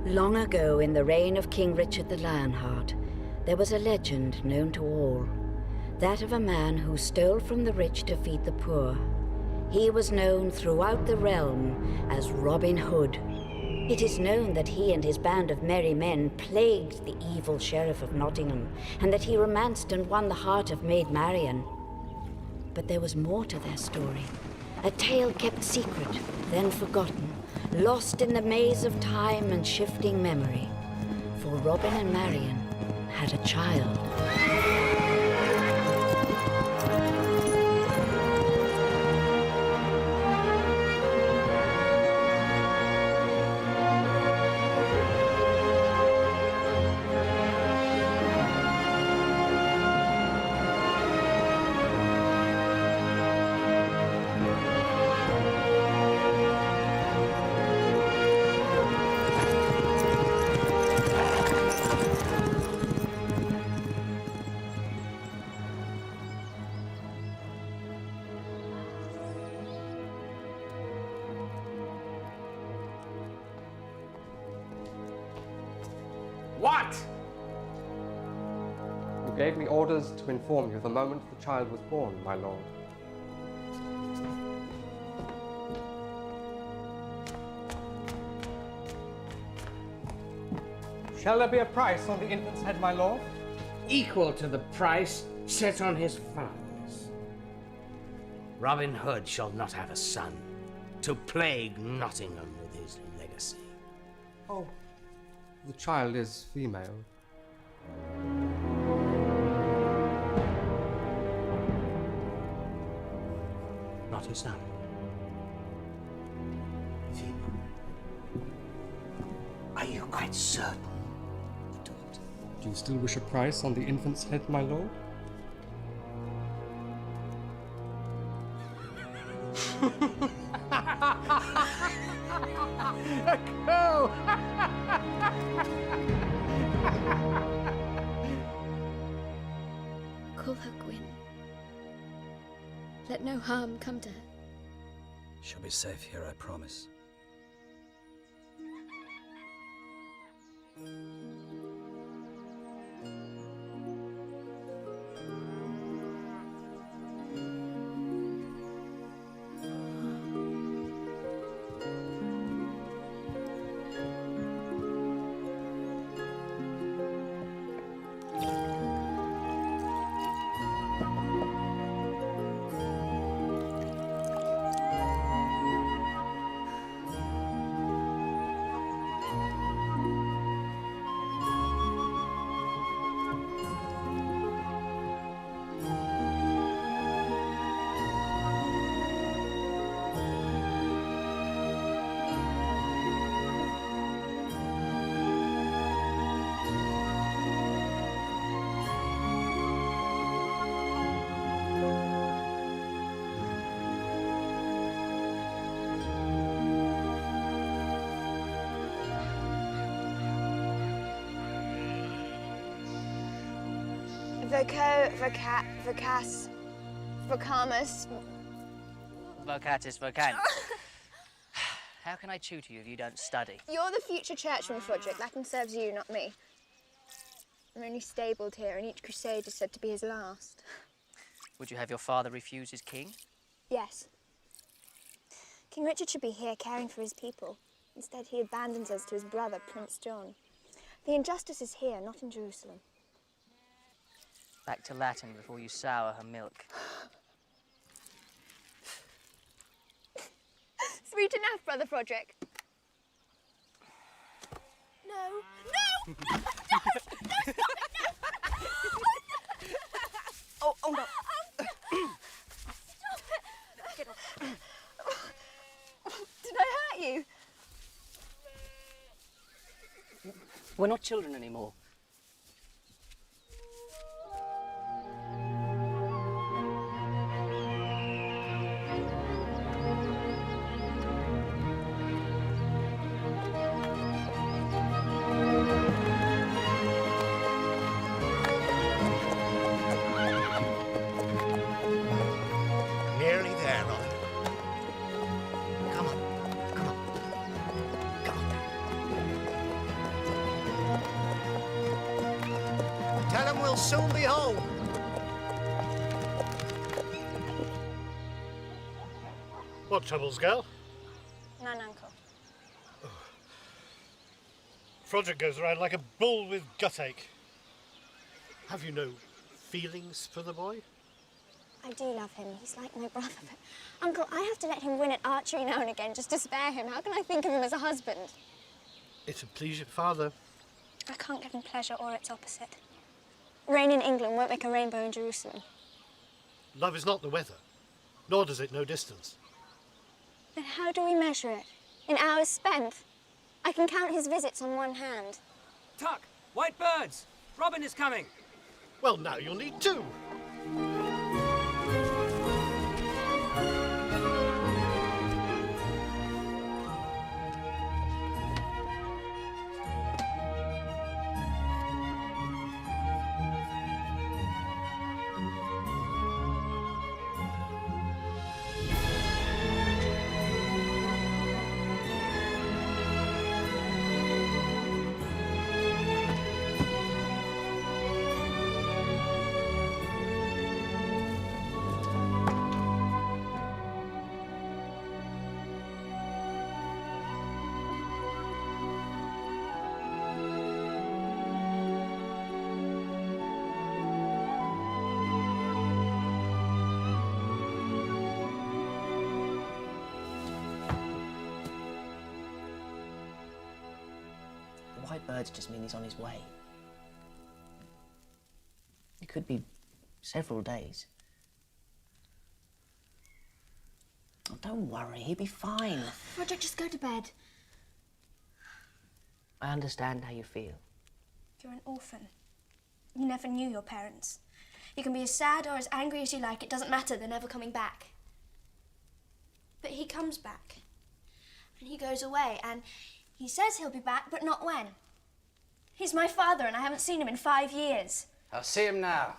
Long ago, in the reign of King Richard the Lionheart, there was a legend known to all, that of a man who stole from the rich to feed the poor. He was known throughout the realm as Robin Hood. It is known that he and his band of merry men plagued the evil Sheriff of Nottingham, and that he romanced and won the heart of Maid Marian. But there was more to their story, a tale kept secret, then forgotten, lost in the maze of time and shifting memory. For Robin and Marian had a child. What? You gave me orders to inform you the moment the child was born, my lord. Shall there be a price on the infant's head, my lord? Equal to the price set on his father's. Robin Hood shall not have a son to plague Nottingham with his legacy. Oh, the child is female. Not his son. Are you quite certain? Do you still wish a price on the infant's head, my lord? Go! Call her Gwyn. Let no harm come to her. She'll be safe here, I promise. Vocamus. Vocatus vocans. How can I tutor you if you don't study? You're the future churchman, Froderick. Latin serves you, not me. I'm only stabled here, and each crusade is said to be his last. Would you have your father refuse his king? Yes. King Richard should be here caring for his people. Instead, he abandons us to his brother, Prince John. The injustice is here, not in Jerusalem. Back to Latin before you sour her milk. Sweet enough, Brother Froderick. No. No! No! No, stop it! No! Oh, no. Stop it! Get off. Did I hurt you? We're not children anymore. Nearly there, Robin. Come on. Come on. Come on. Tell him we'll soon be home. What troubles, girl? None, Uncle. Froderick goes around like a bull with guttache. Have you no feelings for the boy? I do love him. He's like my brother, but Uncle, I have to let him win at archery now and again just to spare him. How can I think of him as a husband? It'll please your father. I can't give him pleasure or its opposite. Rain in England won't make a rainbow in Jerusalem. Love is not the weather, nor does it know distance. Then how do we measure it? In hours spent? I can count his visits on one hand. Tuck! White birds! Robin is coming! Well, now you'll need two. White birds just mean he's on his way. It could be several days. Oh, don't worry, he'll be fine. Roderick, just go to bed. I understand how you feel. You're an orphan. You never knew your parents. You can be as sad or as angry as you like. It doesn't matter, they're never coming back. But he comes back. And he goes away, and he says he'll be back, but not when. He's my father, and I haven't seen him in 5 years. I'll see him now.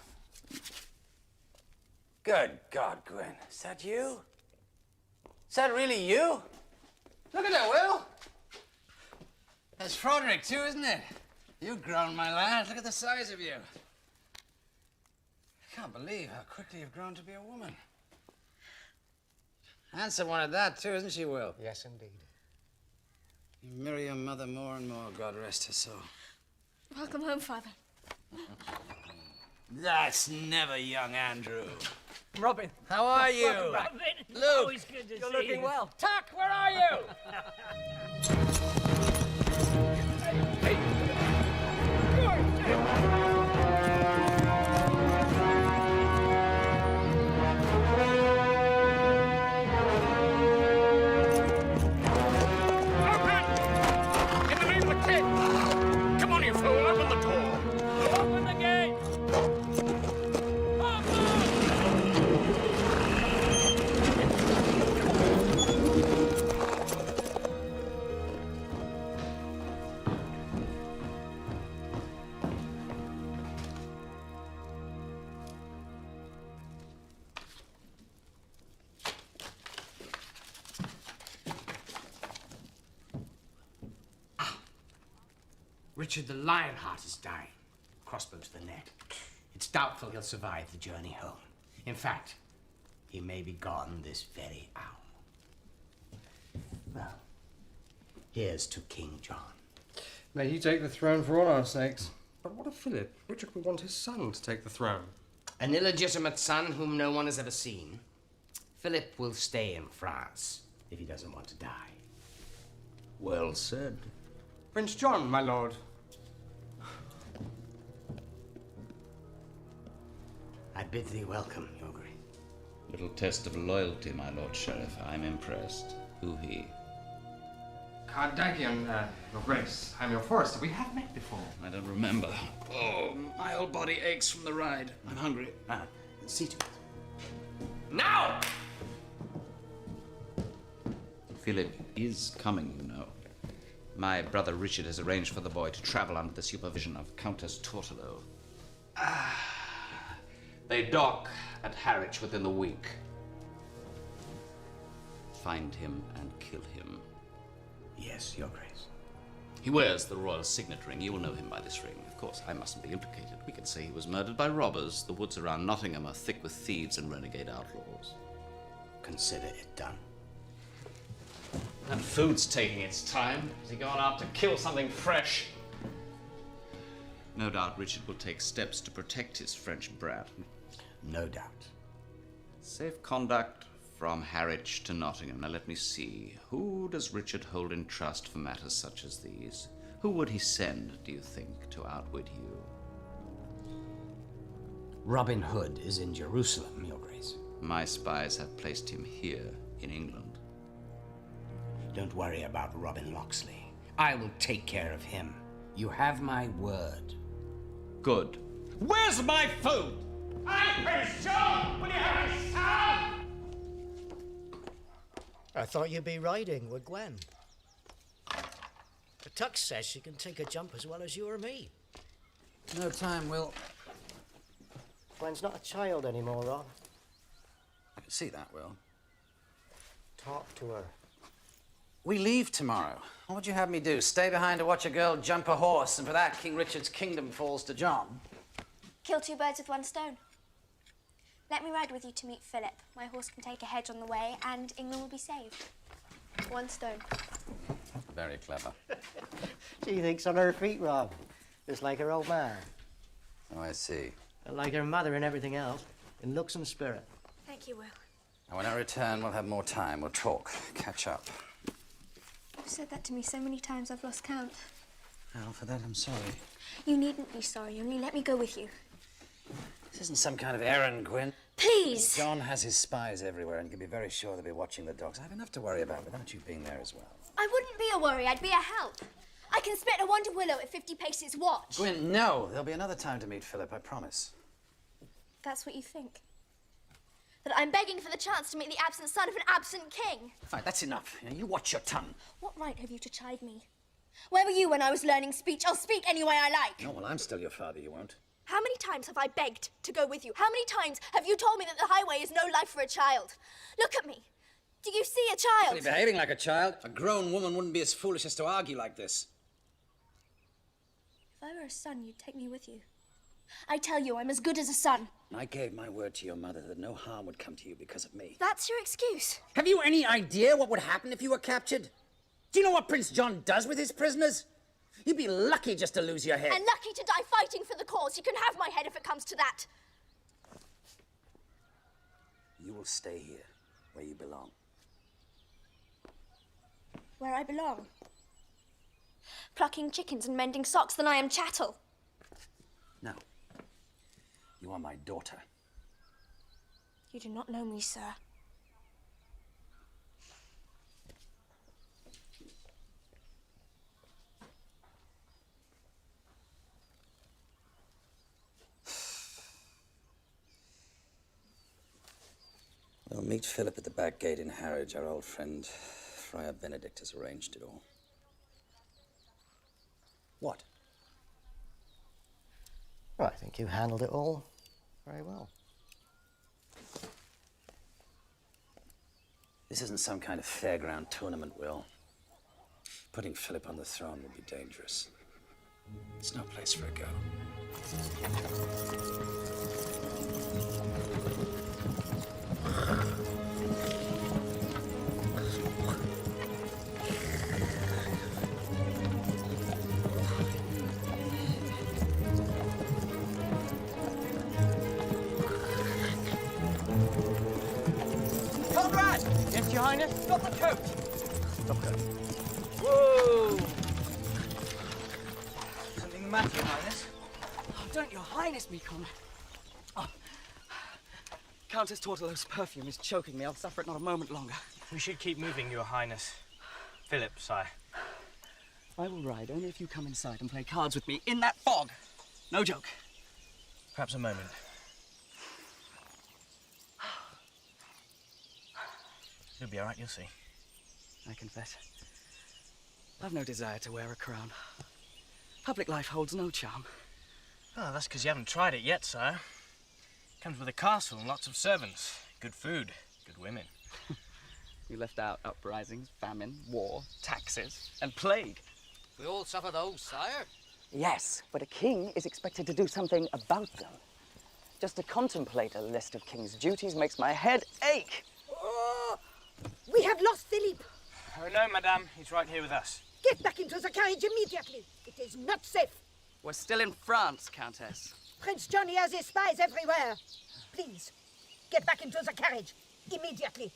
Good God, Gwen. Is that you? Is that really you? Look at that, Will. That's Froderick, too, isn't it? You've grown, my lad. Look at the size of you. I can't believe how quickly you've grown to be a woman. Handsome one at that, too, isn't she, Will? Yes, indeed. You marry your mother more and more, God rest her soul. Welcome home, Father. That's never young Andrew. Robin. How are you? Welcome back. Luke. Always good to You're looking well. Tuck, where are you? Richard the Lionheart is dying. Crossbow to the neck. It's doubtful he'll survive the journey home. In fact, he may be gone this very hour. Well, here's to King John. May he take the throne for all our sakes. But what of Philip? Richard will want his son to take the throne. An illegitimate son whom no one has ever seen. Philip will stay in France if he doesn't want to die. Well said. Prince John, my lord. I bid thee welcome, your grace. Little test of loyalty, my lord sheriff. I'm impressed. Who he? Cardagian, your grace. I'm your forester. We have met before. I don't remember. Oh, my whole body aches from the ride. I'm hungry. See to it. Now! Philip is coming, you know. My brother Richard has arranged for the boy to travel under the supervision of Countess Tortolo. They dock at Harwich within the week. Find him and kill him. Yes, your grace. He wears the royal signet ring. You will know him by this ring. Of course, I mustn't be implicated. We can say he was murdered by robbers. The woods around Nottingham are thick with thieves and renegade outlaws. Consider it done. That food's taking its time. Has he gone out to kill something fresh? No doubt Richard will take steps to protect his French brat. No doubt. Safe conduct from Harwich to Nottingham. Now let me see. Who does Richard hold in trust for matters such as these? Who would he send, do you think, to outwit you? Robin Hood is in Jerusalem, Your Grace. My spies have placed him here in England. Don't worry about Robin Locksley. I will take care of him. You have my word. Good. Where's my food? I'm Prince John! Will you have any sound? I thought you'd be riding with Gwen. The Tux says she can take a jump as well as you or me. No time, Will. Gwen's not a child anymore, Rob. I can see that, Will. Talk to her. We leave tomorrow. What would you have me do? Stay behind to watch a girl jump a horse, and for that, King Richard's kingdom falls to John? Kill two birds with one stone. Let me ride with you to meet Philip. My horse can take a hedge on the way, and England will be saved. One stone. Very clever. She thinks on her feet, Rob. Just like her old man. Oh, I see. And like her mother and everything else, in looks and spirit. Thank you, Will. And when I return, we'll have more time. We'll talk, catch up. You've said that to me so many times I've lost count. Well, for that, I'm sorry. You needn't be sorry, only let me go with you. This isn't some kind of errand, Gwen. Please! John has his spies everywhere, and you can be very sure they'll be watching the dogs. I have enough to worry about without you being there as well. I wouldn't be a worry, I'd be a help. I can split a wand of willow at 50 paces. Watch. Gwen, no. There'll be another time to meet Philip, I promise. That's what you think? That I'm begging for the chance to meet the absent son of an absent king? Fine, that's enough. You watch your tongue. What right have you to chide me? Where were you when I was learning speech? I'll speak any way I like. No, well, I'm still your father, you won't. How many times have I begged to go with you? How many times have you told me that the highway is no life for a child? Look at me. Do you see a child? You're behaving like a child. A grown woman wouldn't be as foolish as to argue like this. If I were a son, you'd take me with you. I tell you, I'm as good as a son. I gave my word to your mother that no harm would come to you because of me. That's your excuse. Have you any idea what would happen if you were captured? Do you know what Prince John does with his prisoners? You'd be lucky just to lose your head. And lucky to die fighting for the cause. You can have my head if it comes to that. You will stay here, where you belong. Where I belong. Plucking chickens and mending socks, then I am chattel. No. You are my daughter. You do not know me, sir. We'll meet Philip at the back gate in Harwich. Our old friend, Friar Benedict, has arranged it all. What? Well, I think you handled it all very well. This isn't some kind of fairground tournament, Will. Putting Philip on the throne would be dangerous. It's no place for a girl. Conrad! Yes, Your Highness? Stop the coach! Stop her. Whoa! Something the matter, Your Highness? Oh, don't Your Highness me, Conrad. Oh. Countess Tortolo's perfume is choking me. I'll suffer it not a moment longer. We should keep moving, Your Highness. Philip, sire. I will ride only if you come inside and play cards with me in that fog. No joke. Perhaps a moment. You'll be all right, you'll see. I confess. I've no desire to wear a crown. Public life holds no charm. Oh, that's because you haven't tried it yet, sire. Comes with a castle and lots of servants. Good food, good women. You left out uprisings, famine, war, taxes, and plague. We all suffer those, sire. Yes, but a king is expected to do something about them. Just to contemplate a list of king's duties makes my head ache. Oh, we have lost Philippe. Oh, no, madame. He's right here with us. Get back into the carriage immediately. It is not safe. We're still in France, Countess. Prince Johnny has his spies everywhere. Please, get back into the carriage immediately.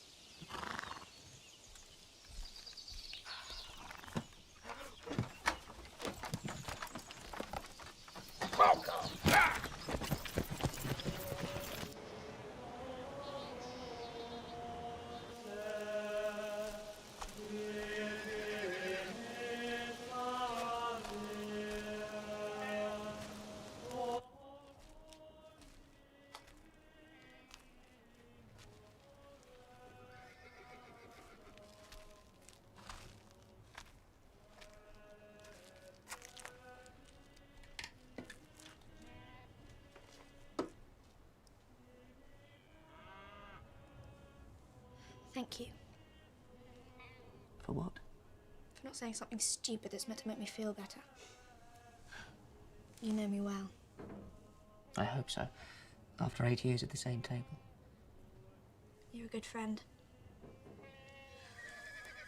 Thank you For what? for not saying something stupid that's meant to make me feel better. You know me well. I hope so. After 8 years at the same table. You're a good friend.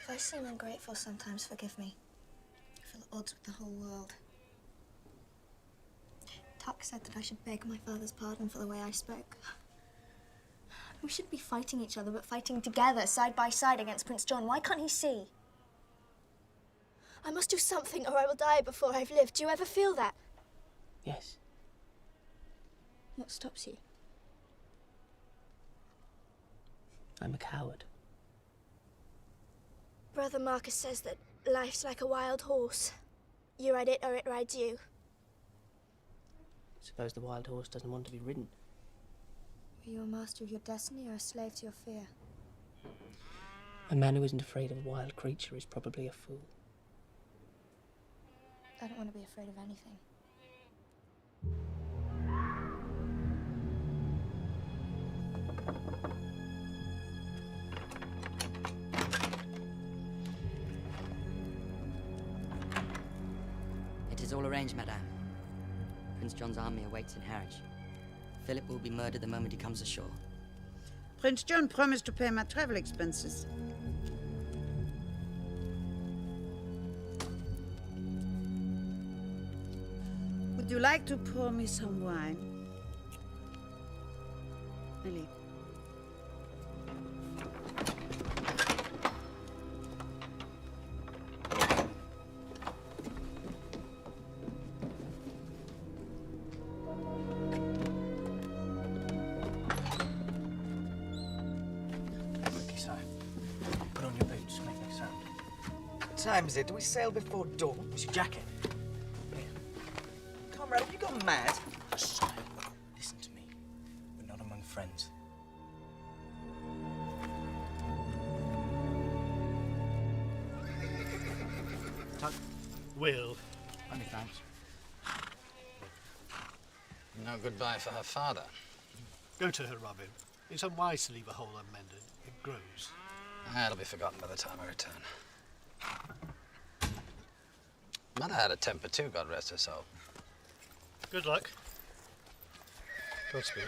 If I seem ungrateful sometimes, forgive me. I feel at odds with the whole world. Tuck said that I should beg my father's pardon for the way I spoke. We shouldn't be fighting each other, but fighting together, side by side, against Prince John. Why can't he see? I must do something, or I will die before I've lived. Do you ever feel that? Yes. What stops you? I'm a coward. Brother Marcus says that life's like a wild horse. You ride it, or it rides you. Suppose the wild horse doesn't want to be ridden. Are you a master of your destiny or a slave to your fear? A man who isn't afraid of a wild creature is probably a fool. I don't want to be afraid of anything. It is all arranged, madame. Prince John's army awaits in Harwich. Philip will be murdered the moment he comes ashore. Prince John promised to pay my travel expenses. Would you like to pour me some wine? Lily. Put on your boots, make no sound. What time is it? Do we sail before dawn? What's your jacket? Comrade, have you gone mad? Sire, listen to me. We're not among friends. Tuck. Will. Many thanks. No goodbye for her father. Go to her, Robin. It's unwise to leave a hole unmended. It grows. It'll be forgotten by the time I return. Mother had a temper too, God rest her soul. Good luck. Godspeed.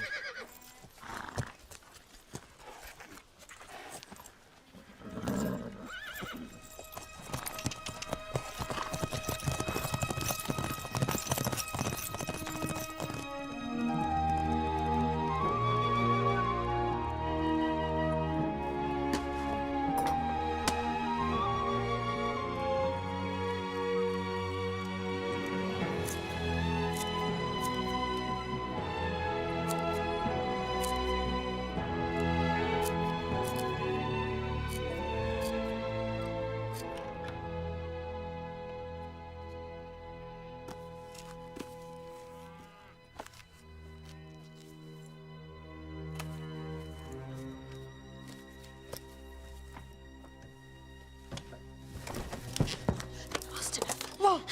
Whoa! Do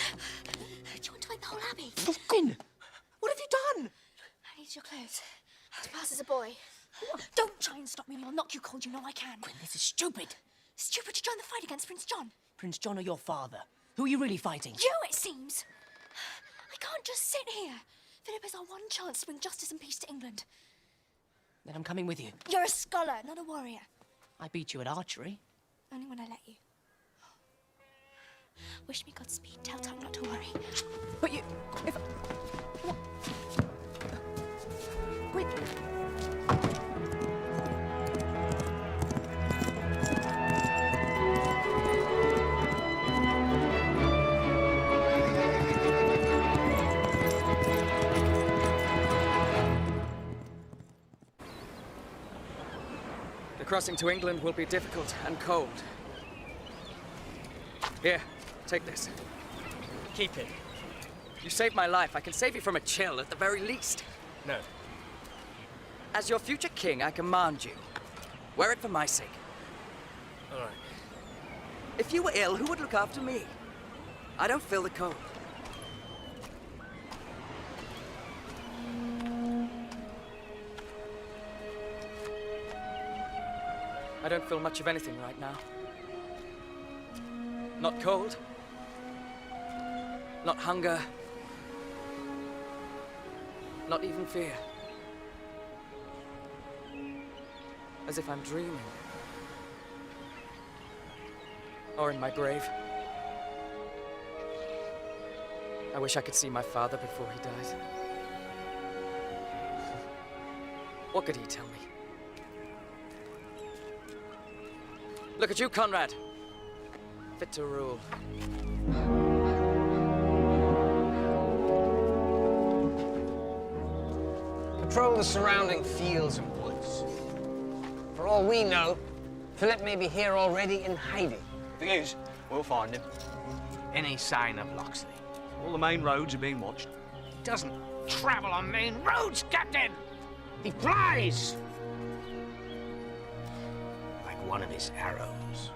you want to wake the whole abbey? Fine. What have you done? I need your clothes. To pass as a boy. Don't try and stop me, or I'll knock you cold. You know I can. This is stupid. Stupid to join the fight against Prince John. Prince John or your father? Who are you really fighting? You, it seems. I can't just sit here. Philip is our one chance to bring justice and peace to England. Then I'm coming with you. You're a scholar, not a warrior. I beat you at archery. Only when I let you. Wish me Godspeed. Tell Tom not to worry. But you... If... Quick! The crossing to England will be difficult and cold. Here, take this. Keep it. You saved my life. I can save you from a chill at the very least. No. As your future king, I command you. Wear it for my sake. All right. If you were ill, who would look after me? I don't feel the cold. I don't feel much of anything right now. Not cold. Not hunger. Not even fear. As if I'm dreaming. Or in my grave. I wish I could see my father before he dies. What could he tell me? Look at you, Conrad. Fit to rule. Patrol the surrounding fields and woods. For all we know, Philip may be here already in hiding. Thing is, we'll find him. Any sign of Locksley? All the main roads are being watched. He doesn't travel on main roads, Captain! He flies! Like one of his arrows.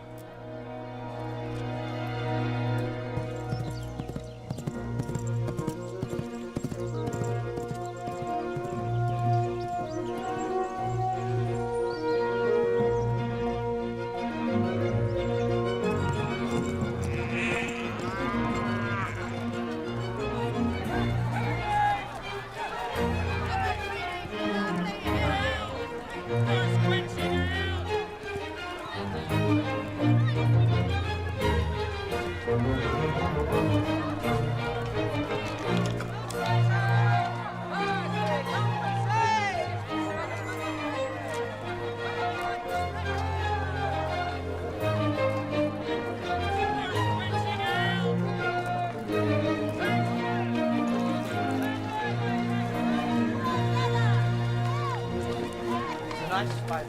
Nice by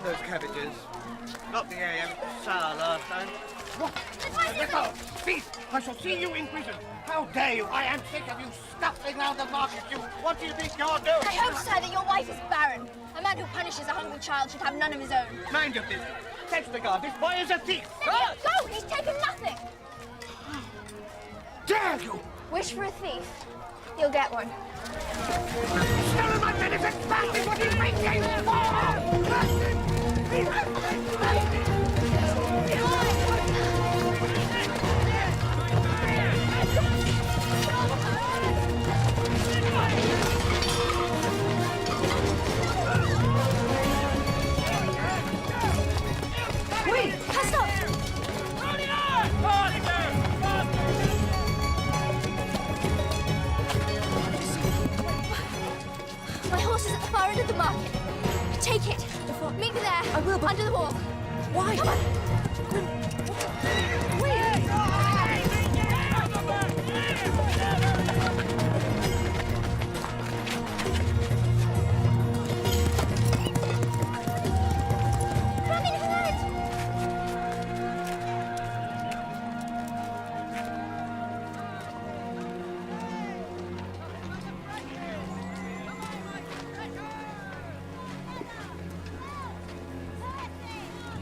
those cabbages. Not the AM sour last time. What? Let go! Thief! I shall see you in prison. How dare you? I am sick of you stuffing round the market. What do you think you're doing? I hope, sir, that your wife is barren. A man who punishes a hungry child should have none of his own. Mind your business. Catch the guard. This boy is a thief. Go! He's taken nothing. Dare you! Wish for a thief. You'll get one. Stolen my benefits! That is what he's making Wait! Cast off! My horse is at the far end of the market. Take it. Meet me there. I will, but... Under the wall. Why? Come on.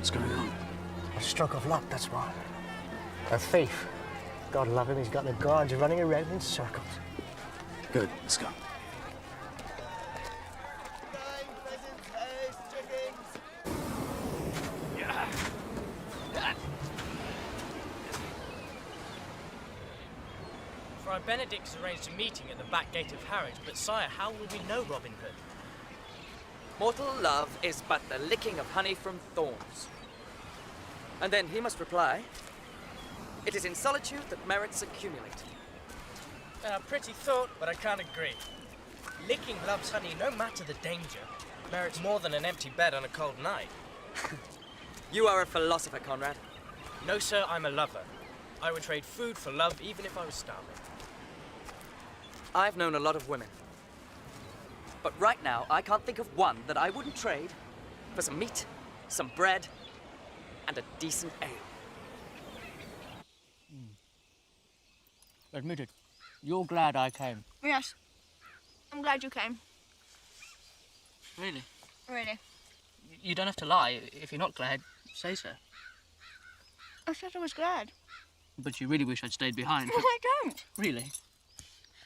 What's going on? A stroke of luck, that's why. A thief. God love him, he's got the guards running around in circles. Good, let's go. Friar Benedict has arranged a meeting at the back gate of Harwich, but sire, how will we know Robin Hood? Mortal love is but the licking of honey from thorns. And then he must reply, it is in solitude that merits accumulate. Pretty thought, but I can't agree. Licking love's honey, no matter the danger, merits more than an empty bed on a cold night. You are a philosopher, Conrad. No, sir, I'm a lover. I would trade food for love even if I was starving. I've known a lot of women. But right now, I can't think of one that I wouldn't trade for some meat, some bread, and a decent ale. Admit it. You're glad I came. Yes. I'm glad you came. Really? Really. You don't have to lie. If you're not glad, say so. I said I was glad. But you really wish I'd stayed behind. No, I don't. Really?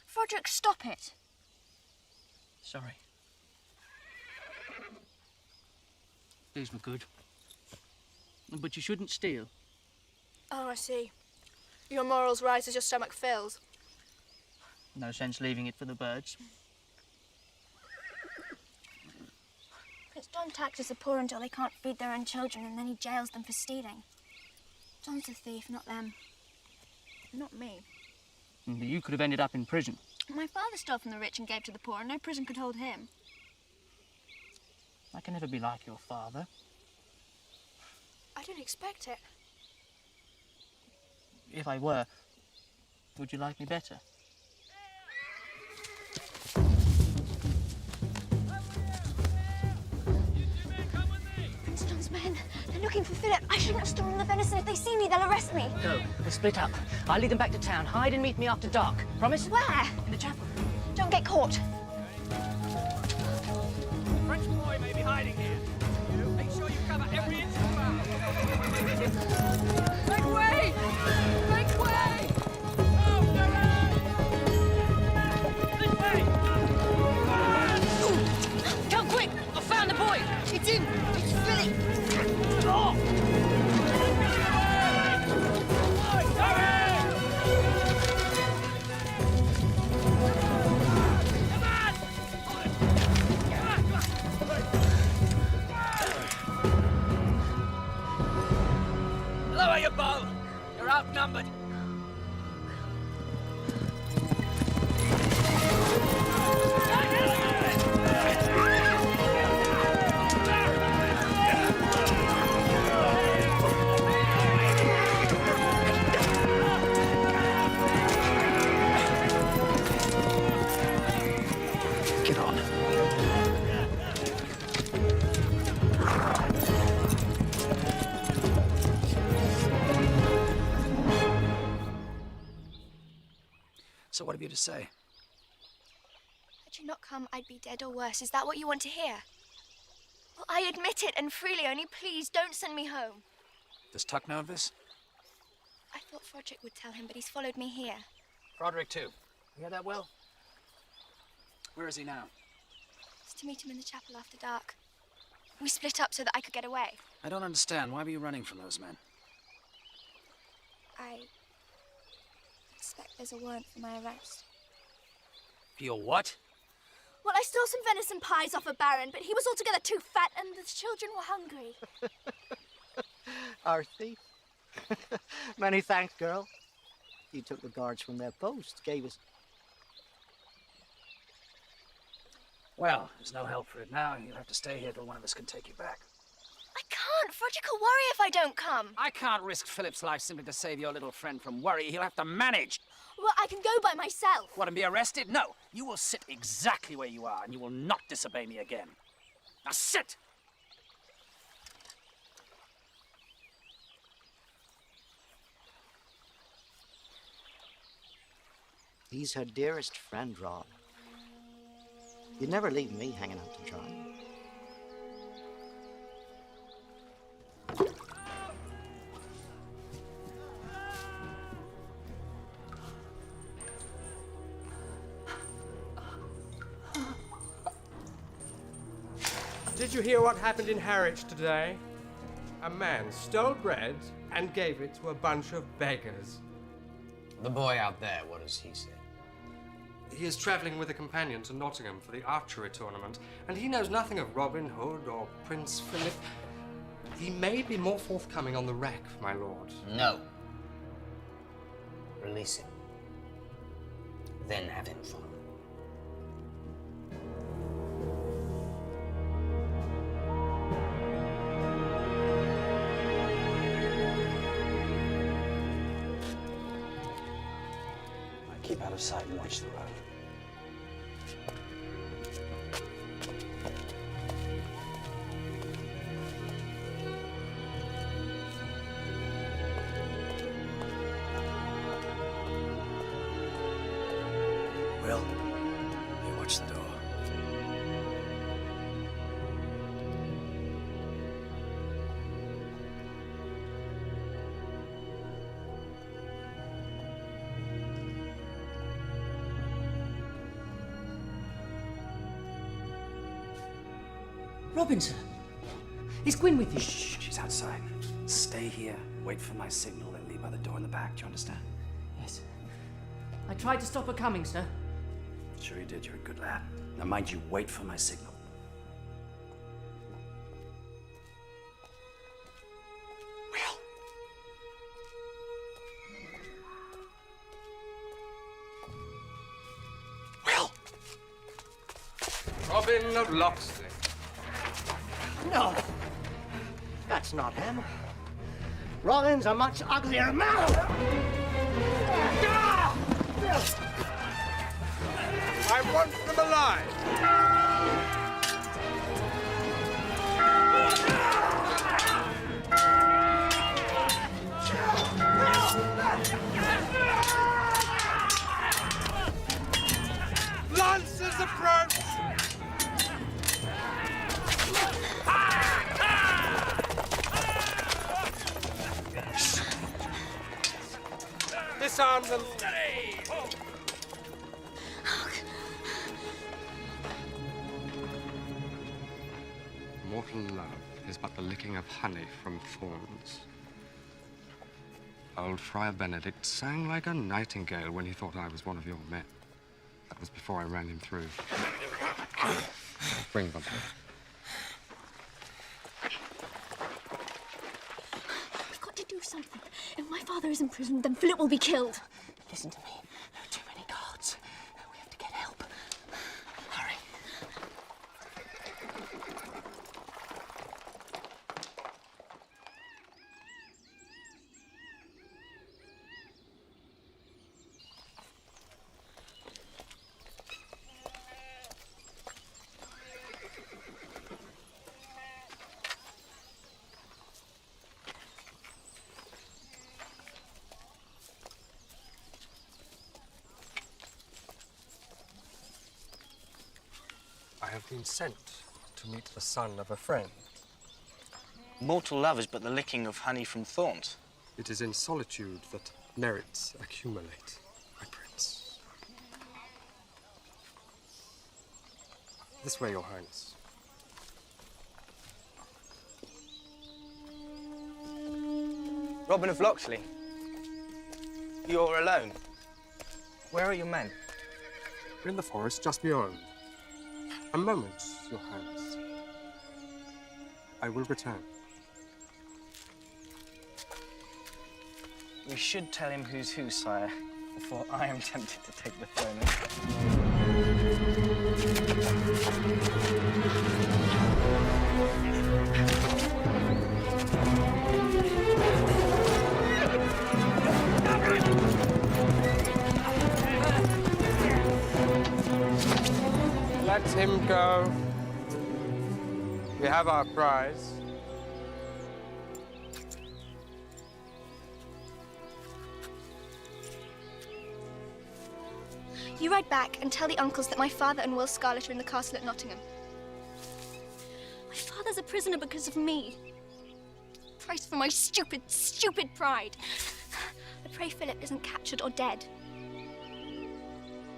Frederick, stop it. Sorry. These were good. But you shouldn't steal. Oh, I see. Your morals rise as your stomach fills. No sense leaving it for the birds. Prince John taxes the poor until they can't feed their own children, and then he jails them for stealing. John's the thief, not them. Not me. You could have ended up in prison. My father stole from the rich and gave to the poor, and no prison could hold him. I can never be like your father. I didn't expect it. If I were, would you like me better? Prince John's men, they're looking for Philip. I shouldn't have stolen the venison. If they see me, they'll arrest me. Go. We'll split up. I'll lead them back to town. Hide and meet me after dark. Promise? Where? In the chapel. Don't get caught. French boy may be hiding here. You make sure you cover every inch of the ground. Make way! Make way! Come quick! I found the boy! It's him! It's Philip! Oh! Lower your bow! You're outnumbered. Get on. So what have you to say? Had you not come, I'd be dead or worse. Is that what you want to hear? Well, I admit it, and freely, only please don't send me home. Does Tuck know of this? I thought Frederick would tell him, but he's followed me here. Broderick, too. You hear that, Will? Where is he now? It's to meet him in the chapel after dark. We split up so that I could get away. I don't understand. Why were you running from those men? I expect there's a warrant for my arrest. For your what? Well, I stole some venison pies off a baron, but he was altogether too fat and the children were hungry. Our thief. Many thanks, girl. You took the guards from their posts, gave us... Well, there's no help for it now. You'll have to stay here till one of us can take you back. I can't. Frederick will worry if I don't come. I can't risk Philip's life simply to save your little friend from worry. He'll have to manage. Well, I can go by myself. What, and be arrested? No. You will sit exactly where you are, and you will not disobey me again. Now sit! He's her dearest friend, Rob. You'd never leave me hanging out to dry. Did you hear what happened in Harwich today? A man stole bread and gave it to a bunch of beggars. The boy out there, what does he say? He is travelling with a companion to Nottingham for the archery tournament, and he knows nothing of Robin Hood or Prince Philip. He may be more forthcoming on the rack, my lord. No. Release him. Then have him follow. Keep out of sight and watch the road. Will, you watch the door. Robin, sir. Is Gwyn with you? Shh, she's outside. Stay here, wait for my signal, and leave by the door in the back. Do you understand? Yes. I tried to stop her coming, sir. Sure you did. You're a good lad. Now mind you, wait for my signal. Robin of Locksley. No, that's not him. Robin's a much uglier man. I want them alive. Lancers approach! Disarm them. Mortal love is but the licking of honey from thorns. Old Friar Benedict sang like a nightingale when he thought I was one of your men. That was before I ran him through. Bring them. We've got to do something. If my father is in prison, then Philip will be killed. Listen to me. There are too many guards. We have to get help. Hurry. I have been sent to meet the son of a friend. Mortal love is but the licking of honey from thorns. It is in solitude that merits accumulate, my prince. This way, your highness. Robin of Locksley. You're alone. Where are your men? In the forest just beyond. A moment, your highness. I will return. We should tell him who's who, sire, before I am tempted to take the throne. Let him go. We have our prize. You ride back and tell the uncles that my father and Will Scarlet are in the castle at Nottingham. My father's a prisoner because of me. Price for my stupid, stupid pride. I pray Philip isn't captured or dead.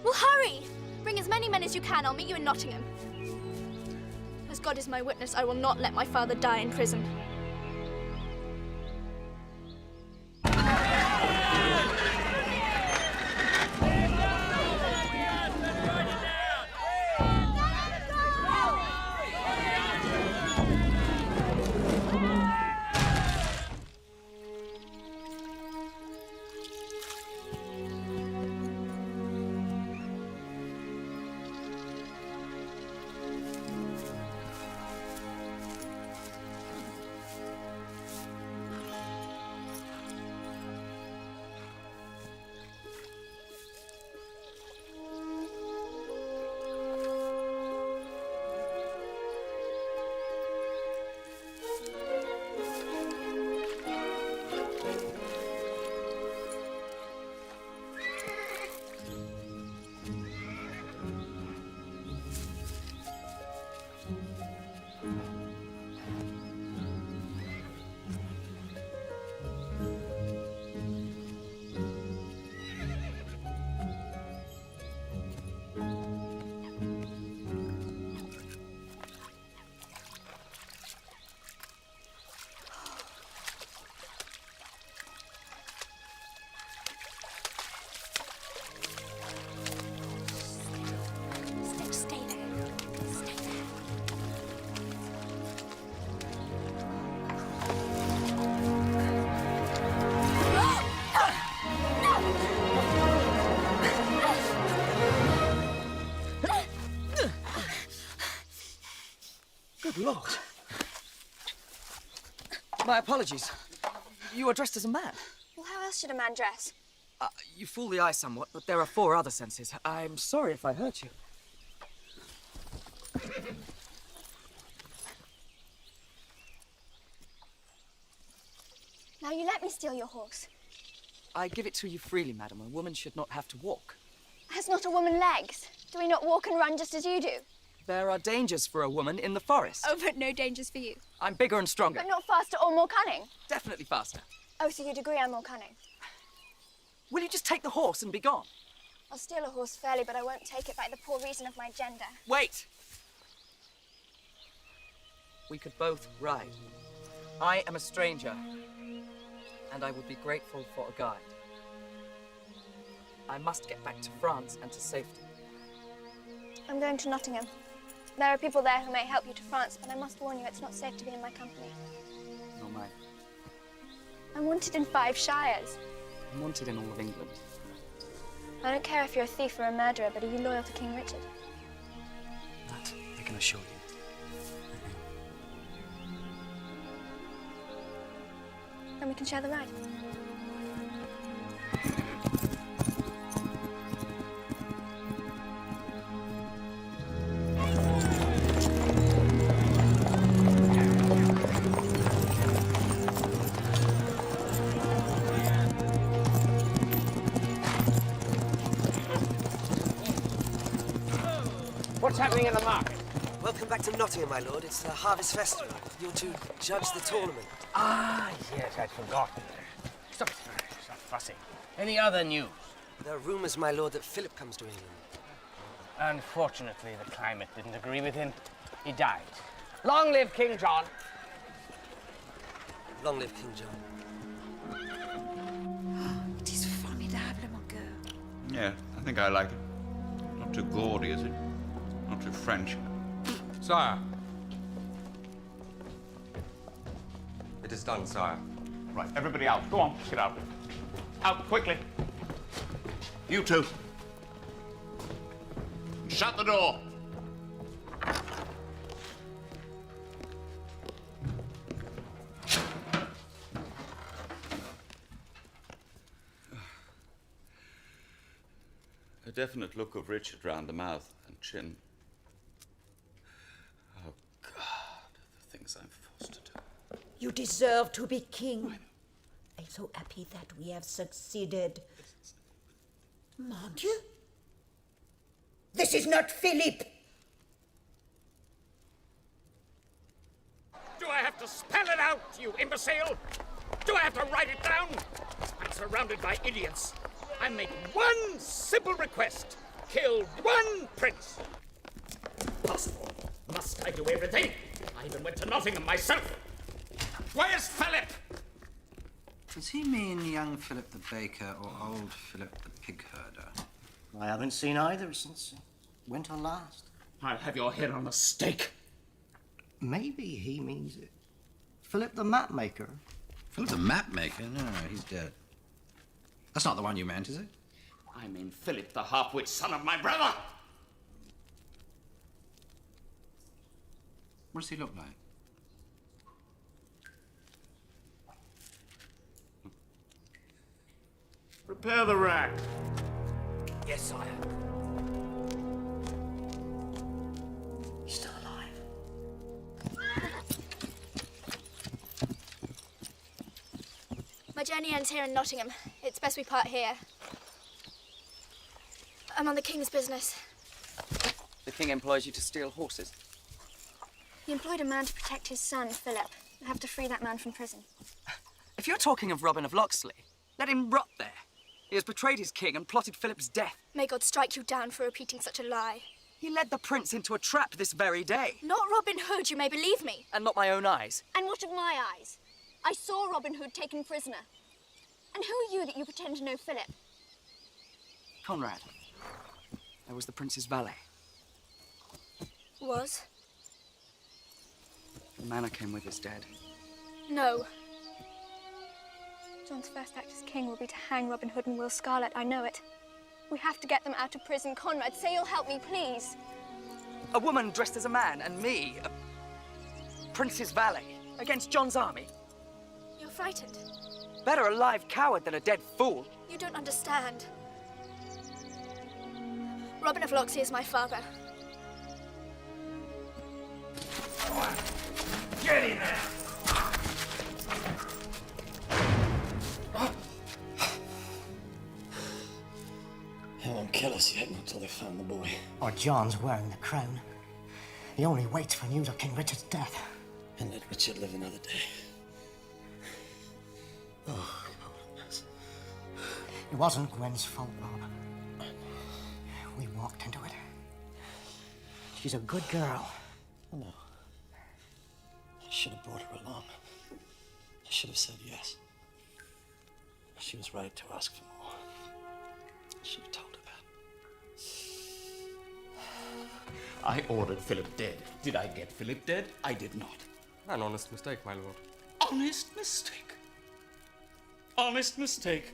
Well, hurry! Bring as many men as you can. I'll meet you in Nottingham. As God is my witness, I will not let my father die in prison. Good Lord. My apologies. You are dressed as a man. Well, how else should a man dress? You fool the eye somewhat, but there are 4 other senses. I'm sorry if I hurt you. Now you let me steal your horse. I give it to you freely, madam. A woman should not have to walk. Has not a woman legs? Do we not walk and run just as you do? There are dangers for a woman in the forest. Oh, but no dangers for you. I'm bigger and stronger. But not faster or more cunning? Definitely faster. Oh, so you'd agree I'm more cunning? Will you just take the horse and be gone? I'll steal a horse fairly, but I won't take it by the poor reason of my gender. Wait! We could both ride. I am a stranger, and I would be grateful for a guide. I must get back to France and to safety. I'm going to Nottingham. There are people there who may help you to France, but I must warn you, it's not safe to be in my company. Nor mine. I'm wanted in 5 shires. I'm wanted in all of England. I don't care if you're a thief or a murderer, but are you loyal to King Richard? That I can assure you. Then we can share the ride. What's happening in the market? Welcome back to Nottingham, my lord. It's the Harvest Festival. You're to judge the tournament. Ah, yes, I'd forgotten. Stop fussing. Any other news? There are rumours, my lord, that Philip comes to England. Unfortunately, the climate didn't agree with him. He died. Long live King John. Long live King John. It is formidable, mon cœur. Yeah, I think I like it. Not too gaudy, is it? Not too French. Sire. It is done, sire. Right, everybody out. Go on, get out. Out, quickly. You two. Shut the door. A definite look of Richard round the mouth and chin. Oh, God, the things I'm forced to do. You deserve to be king. I'm so happy that we have succeeded. Mon Dieu. This is not Philip. Do I have to spell it out, you imbecile? Do I have to write it down? I'm surrounded by idiots. I make one simple request. Kill one prince. Impossible. Must I do everything? I even went to Nottingham myself. Where's Philip? Does he mean young Philip the baker or old Philip the pig herder? I haven't seen either since winter last. I'll have your head on a stake. Maybe he means it. Philip the map maker. Philip the map maker? No, he's dead. That's not the one you meant, is it? I mean Philip, the half-wit son of my brother. What does he look like? Prepare the rack. Yes, sire. He's still alive. My journey ends here in Nottingham. It's best we part here. I'm on the king's business. The king employs you to steal horses. He employed a man to protect his son, Philip. I have to free that man from prison. If you're talking of Robin of Locksley, let him rot there. He has betrayed his king and plotted Philip's death. May God strike you down for repeating such a lie. He led the prince into a trap this very day. Not Robin Hood, you may believe me. And not my own eyes. And what of my eyes? I saw Robin Hood taken prisoner. And who are you that you pretend to know Philip? Conrad. I was the prince's valet. Was? The man I came with is dead. No. John's first act as king will be to hang Robin Hood and Will Scarlet, I know it. We have to get them out of prison. Conrad, say you'll help me, please. A woman dressed as a man, and me, Prince's valet, against John's army. You're frightened. Better a live coward than a dead fool. You don't understand. Robin of Locksley is my father. Get in there! They won't kill us yet, not till they found the boy. Or John's wearing the crown. He only waits for news of King Richard's death. And let Richard live another day. Oh, It wasn't Gwen's fault, Rob. We walked into it. She's a good girl. I know. I should have brought her along. I should have said yes. She was right to ask for more. I should have told her that. I ordered Philip dead. Did I get Philip dead? I did not. An honest mistake, my lord. Honest mistake? Honest mistake?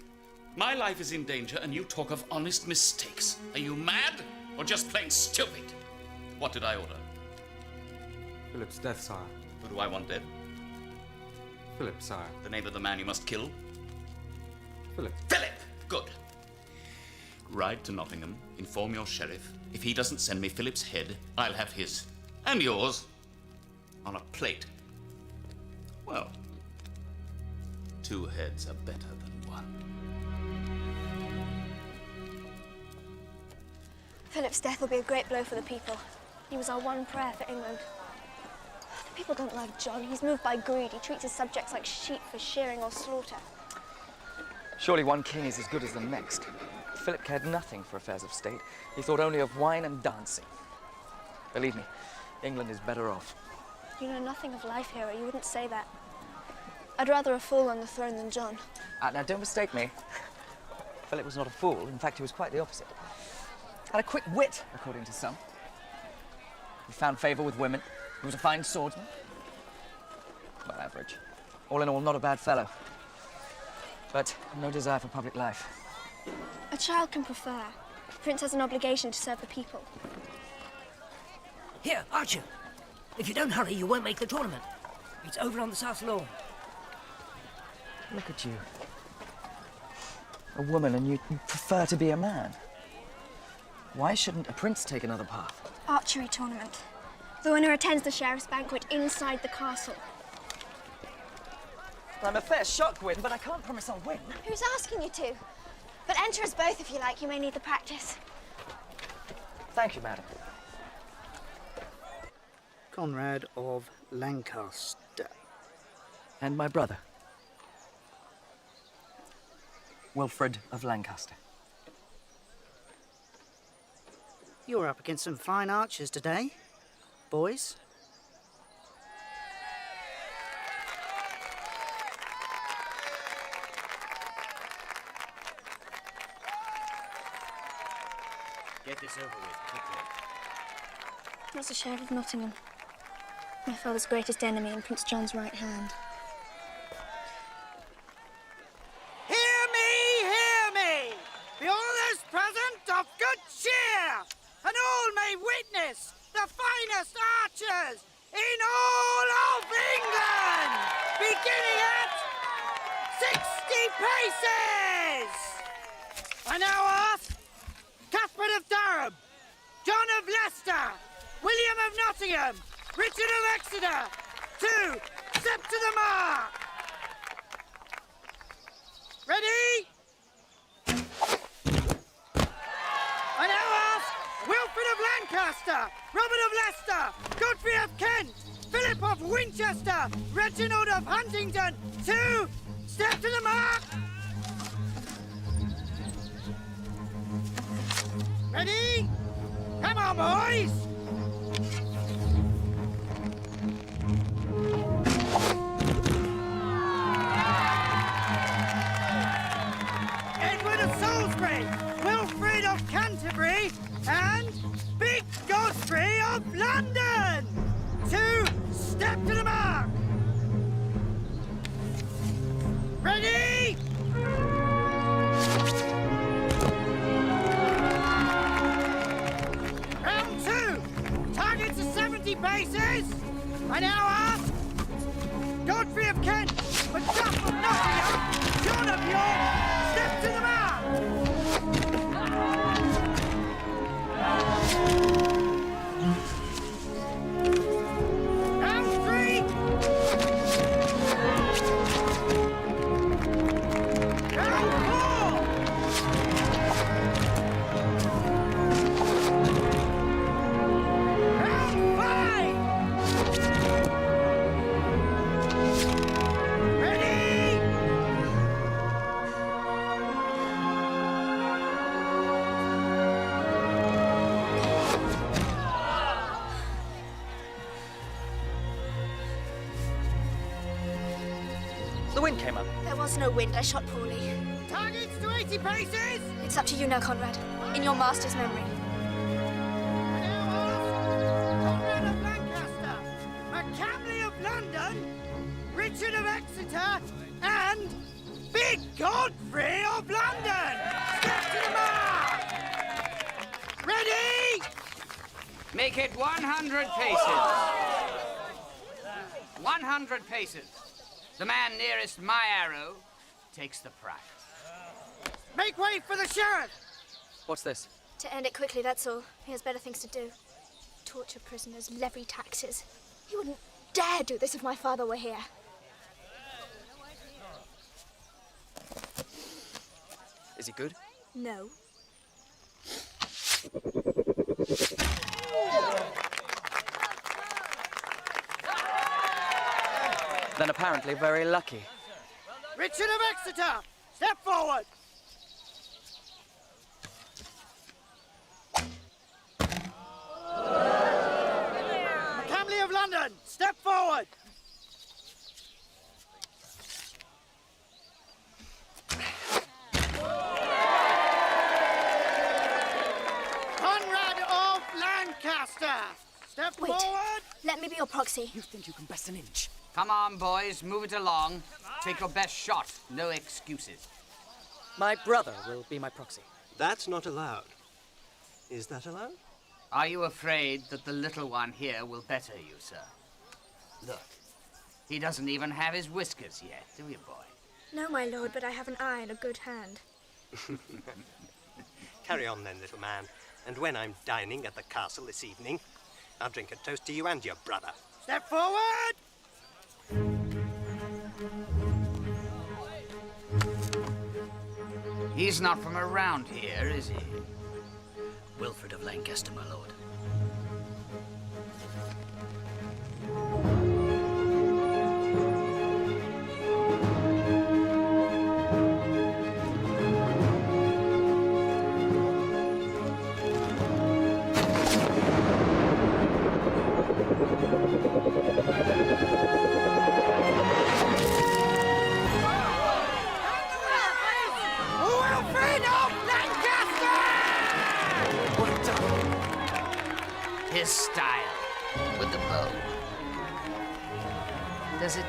My life is in danger and you talk of honest mistakes. Are you mad or just plain stupid? What did I order? Philip's death, sire. Who do I want dead? Philip, sire. The name of the man you must kill? Philip. Philip! Good. Ride to Nottingham, inform your sheriff. If he doesn't send me Philip's head, I'll have his. And yours. On a plate. Well, 2 heads are better than 1. Philip's death will be a great blow for the people. He was our one prayer for England. The people don't love John. He's moved by greed. He treats his subjects like sheep for shearing or slaughter. Surely one king is as good as the next. Philip cared nothing for affairs of state. He thought only of wine and dancing. Believe me, England is better off. You know nothing of life, hero. You wouldn't say that. I'd rather a fool on the throne than John. Now, don't mistake me. Philip was not a fool. In fact, he was quite the opposite. Had a quick wit, according to some. He found favor with women. He was a fine swordsman. Well, average. All in all, not a bad fellow. But no desire for public life. A child can prefer. The prince has an obligation to serve the people. Here, Archer. If you don't hurry, you won't make the tournament. It's over on the south lawn. Look at you. A woman, and you prefer to be a man. Why shouldn't a prince take another path? Archery tournament. The winner attends the sheriff's banquet inside the castle. I'm a fair shot, Gwyn, but I can't promise I'll win. Who's asking you to? But enter us both if you like. You may need the practice. Thank you, madam. Conrad of Lancaster. And my brother, Wilfred of Lancaster. You're up against some fine archers today, boys. Get this over with, quickly. That's the Sheriff of Nottingham. My father's greatest enemy and Prince John's right hand. Hear me! Be all those present of good cheer, and all may witness the finest archers in all of England, beginning at 60 paces! I now ask Cuthbert of Durham, John of Leicester, William of Nottingham, Richard of Exeter, to step to the mark. Ready? I now ask Wilfred of Lancaster, Robert of Leicester, Godfrey of Kent, Philip of Winchester, Reginald of Huntingdon, to step to the mark. Ready? Come on, boys! Edward of Salisbury, Wilfrid of Canterbury, and Big Godfrey of London! To step to the mark! Ready? Round 2! Targets are 70 paces! I now ask Godfrey of Kent, Macduff of Nottingham, John of York, step to the mark! Round 3! Round 4! Round 5! Ready? The wind came up. There was no wind. I shot poorly. Targets to 80 paces! It's up to you now, Conrad. In your master's memory. Conrad of Lancaster, McCamley of London, Richard of Exeter, and Big Godfrey of London! Step to the mark! Ready? Make it 100 paces. 100 paces. The man nearest my arrow takes the prize. Make way for the sheriff! What's this? To end it quickly, that's all. He has better things to do. Torture prisoners, levy taxes. He wouldn't dare do this if my father were here. Is he good? No. Then apparently very lucky. Richard of Exeter, step forward! McCamley of London, step forward! Conrad of Lancaster, step Wait. forward! Let me be your proxy. You think you can best an inch? Come on, boys, move it along. Take your best shot. No excuses. My brother will be my proxy. That's not allowed. Is that allowed? Are you afraid that the little one here will better you, sir? Look, he doesn't even have his whiskers yet, do you, boy? No, my lord, but I have an eye and a good hand. Carry on then, little man. And when I'm dining at the castle this evening, I'll drink a toast to you and your brother. Step forward! He's not from around here, is he? Wilfred of Lancaster, my lord. Wilfred of Lancaster! His style, with the bow. Does it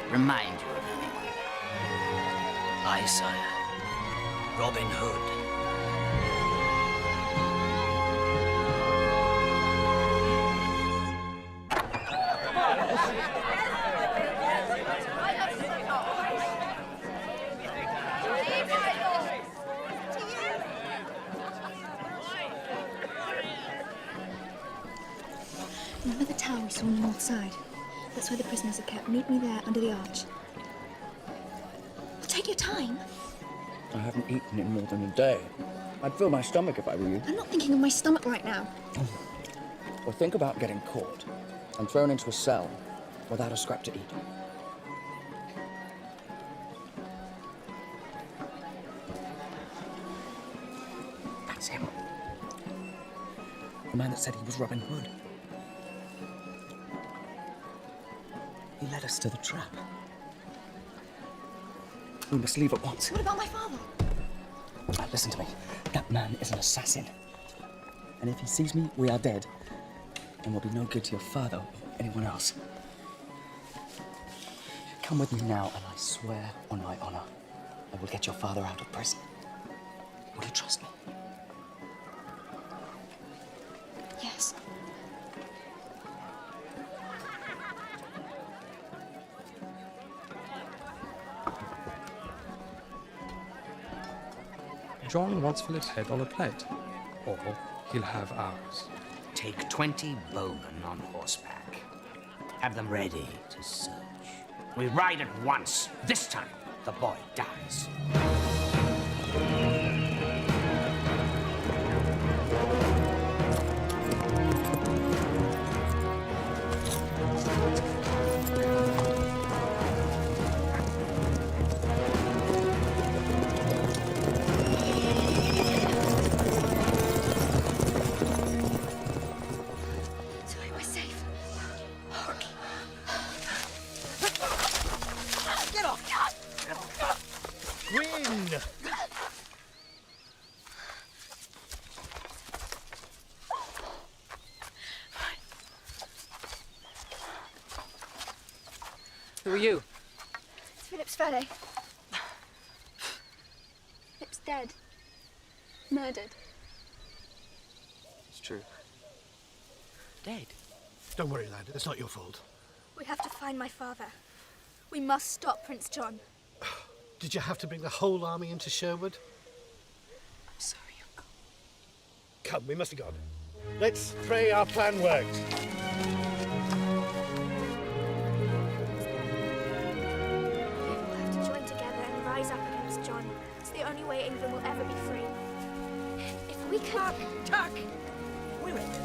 remind you of anyone? Aye, sire. Robin Hood. Remember the tower we saw on the north side? That's where the prisoners are kept. Meet me there under the arch. Take your time. I haven't eaten in more than a day. I'd fill my stomach if I were you. I'm not thinking of my stomach right now. Well, think about getting caught and thrown into a cell without a scrap to eat. That's him. The man that said he was Robin Hood. He led us to the trap. We must leave at once. What about my father? Listen to me. That man is an assassin. And if he sees me, we are dead. And we'll be no good to your father or anyone else. Come with me now, and I swear on my honor, I will get your father out of prison. Will you trust me? Yes. John wants Philip's head on a plate, or he'll have ours. Take 20 bowmen on horseback. Have them ready to search. We ride at once. This time, the boy dies. Who are you? It's Philip's valet. Philip's dead. Murdered. It's true. Dead? Don't worry, lad. It's not your fault. We have to find my father. We must stop Prince John. Did you have to bring the whole army into Sherwood? I'm sorry, Uncle. Come, we must be gone. Let's pray our plan worked. We'll have to join together and rise up against John. It's the only way England will ever be free. If we can... Tuck!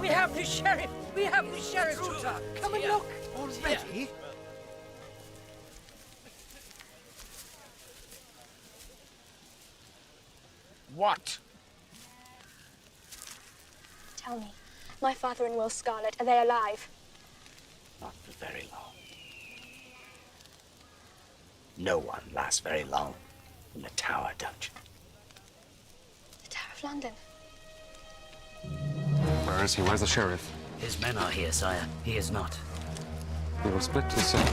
We have the sheriff! We have the sheriff! Come and look! Already? What? Tell me, my father and Will Scarlet, are they alive? Not for very long. No one lasts very long in the Tower dungeon. The Tower of London. Where is he? Where's the sheriff? His men are here, sire. He is not. We will split the city.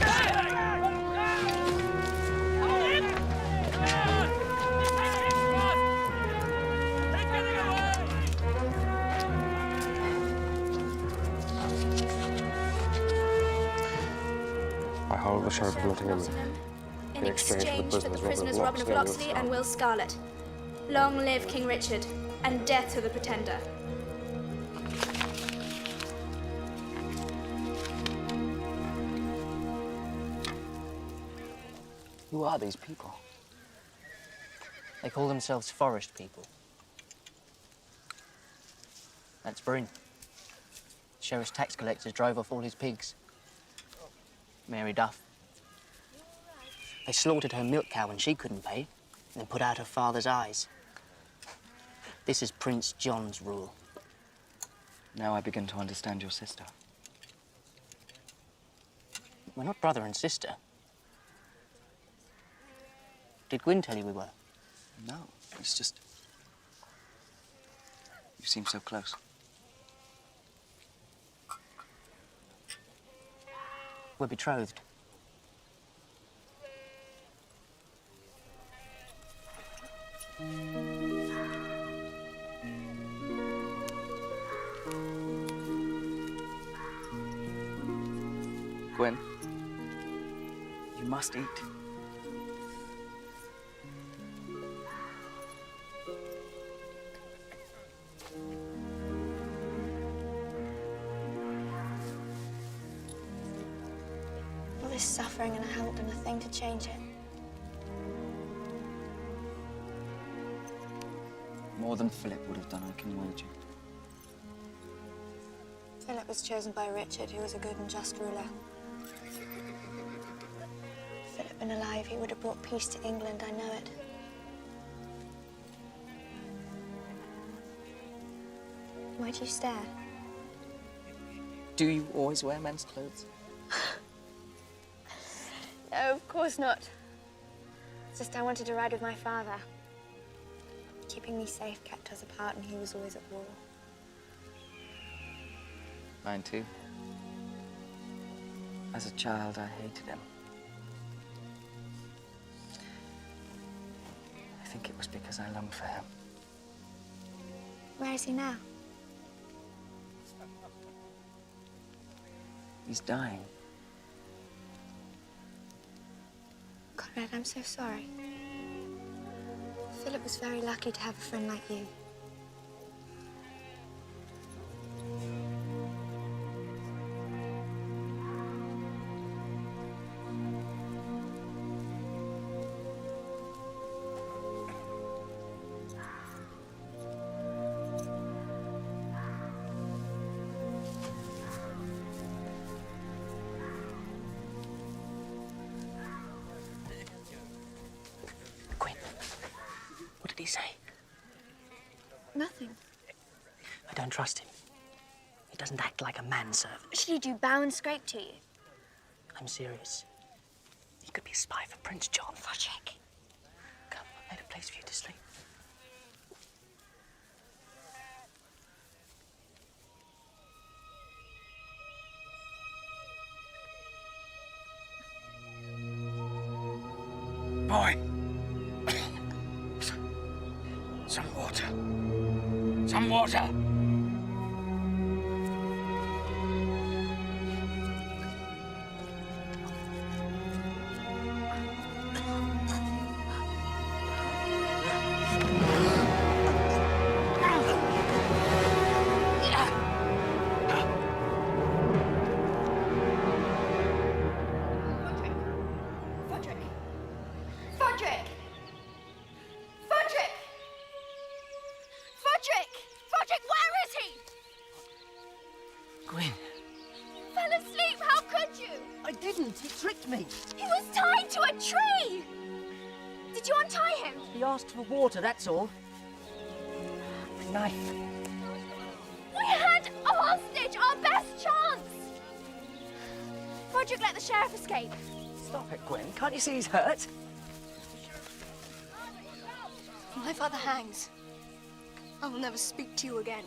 I hold the sheriff of Nottingham in exchange for the prisoners Robin of Locksley and Will Scarlet. Long live King Richard, and death to the Pretender. Who are these people? They call themselves forest people. That's Bryn. Sheriff's tax collectors drove off all his pigs. Mary Duff. They slaughtered her milk cow when she couldn't pay, and then put out her father's eyes. This is Prince John's rule. Now I begin to understand your sister. We're not brother and sister. Did Gwyn tell you we were? No, it's just... You seem so close. We're betrothed. Gwyn, you must eat. All this suffering and I haven't done a thing to change it. More than Philip would have done, I can imagine. Philip was chosen by Richard, who was a good and just ruler. If Philip had been alive, he would have brought peace to England, I know it. Why'd you stare? Do you always wear men's clothes? No, of course not. It's just I wanted to ride with my father. Keeping me safe kept us apart, and he was always at war. Mine too. As a child, I hated him. I think it was because I longed for him. Where is he now? He's dying. Conrad, I'm so sorry. Philip was very lucky to have a friend like you. What did he say? Nothing. I don't trust him. He doesn't act like a manservant. Should he do bow and scrape to you? I'm serious. He could be a spy for Prince John. Fodrick. Come, I made a place for you to sleep. Boy! Some water. Some water! Fodrick! Fodrick! Fodrick! Fodrick, where is he? Gwyn, Fell asleep, how could you? I didn't. He tricked me. He was tied to a tree! Did you untie him? He asked for water, that's all. The knife. We had a hostage, our best chance! Fodrick let the sheriff escape. Stop it, Gwyn. Can't you see he's hurt? My father hangs. I will never speak to you again.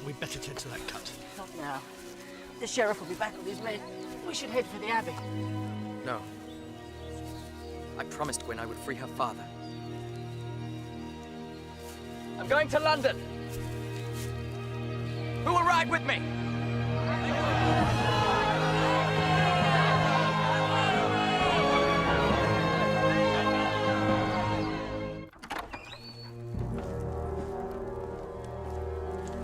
We'd better tend to that cut. Not now. The sheriff will be back with his men. We should head for the Abbey. No. I promised Gwyn I would free her father. I'm going to London. Who will ride with me?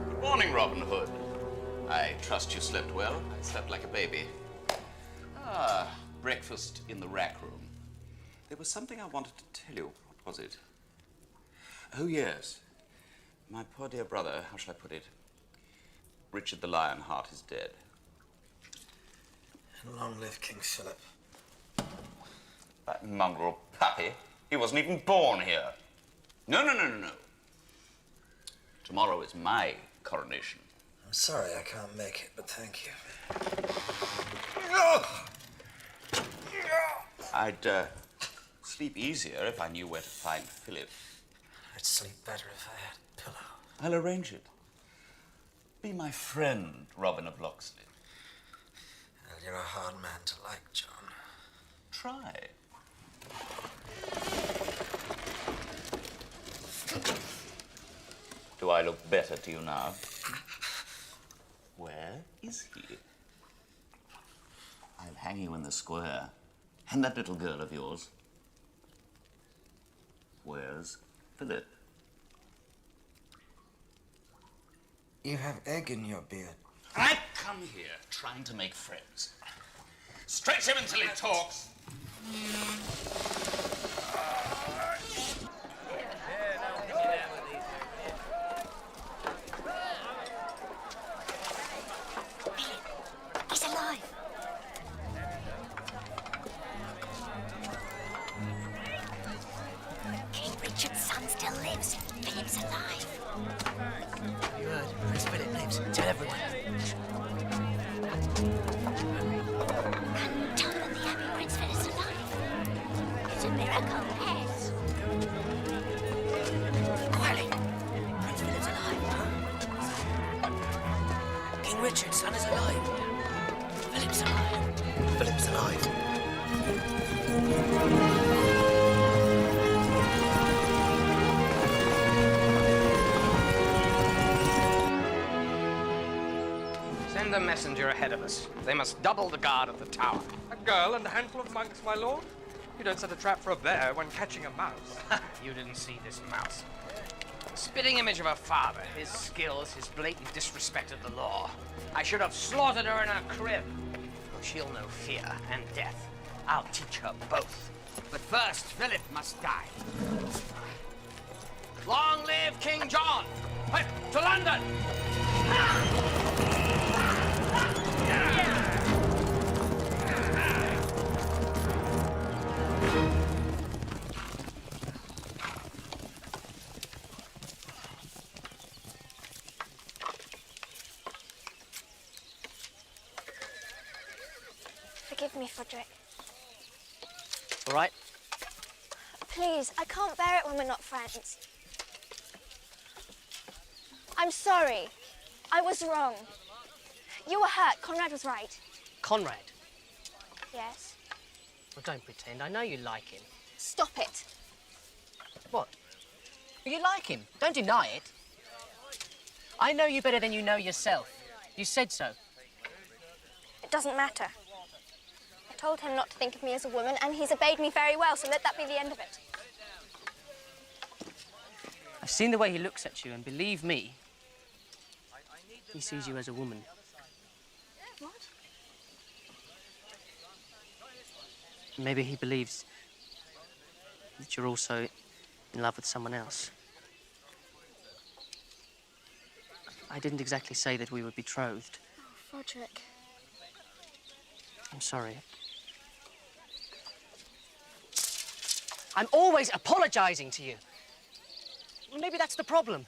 Good morning, Robin Hood. I trust you slept well. I slept like a baby. Ah, breakfast in the rack room. There was something I wanted to tell you. What was it? Oh, yes. My poor dear brother, how shall I put it? Richard the Lionheart is dead. And long live King Philip. That mongrel puppy. He wasn't even born here. No, no, no, no, no. Tomorrow is my coronation. I'm sorry I can't make it, but thank you. I'd sleep easier if I knew where to find Philip. I'd sleep better if I had a pillow. I'll arrange it. Be my friend, Robin of Locksley. Well, you're a hard man to like, John. Try. Do I look better to you now? Where is he? I'll hang you in the square. And that little girl of yours. Where's Philip? You have egg in your beard. I come here trying to make friends. Stretch him until he talks. He's alive. King Richard's son still lives. Philip's alive. You heard. Prince Philip lives. Tell everyone. Tell them in the Abbey Prince Philip's alive. It's a miracle, yes. Quietly. Prince Philip's alive. King Richard's son is alive. Philip's alive. Philip's alive. Send a messenger ahead of us. They must double the guard of the tower. A girl and a handful of monks, my lord? You don't set a trap for a bear when catching a mouse. You didn't see this mouse. Spitting image of her father, his skills, his blatant disrespect of the law. I should have slaughtered her in her crib. But she'll know fear and death. I'll teach her both. But first, Philip must die. Long live King John! Hey, to London! Forgive me, Frederick. All right? Please, I can't bear it when we're not friends. I'm sorry. I was wrong. You were hurt. Conrad was right. Conrad? Yes. Well, don't pretend. I know you like him. Stop it. What? You like him. Don't deny it. I know you better than you know yourself. You said so. It doesn't matter. I told him not to think of me as a woman, and he's obeyed me very well, so let that be the end of it. I've seen the way he looks at you, and believe me, he sees you as a woman. What? Maybe he believes that you're also in love with someone else. I didn't exactly say that we were betrothed. Oh, Frederick. I'm sorry. I'm always apologizing to you. Maybe that's the problem.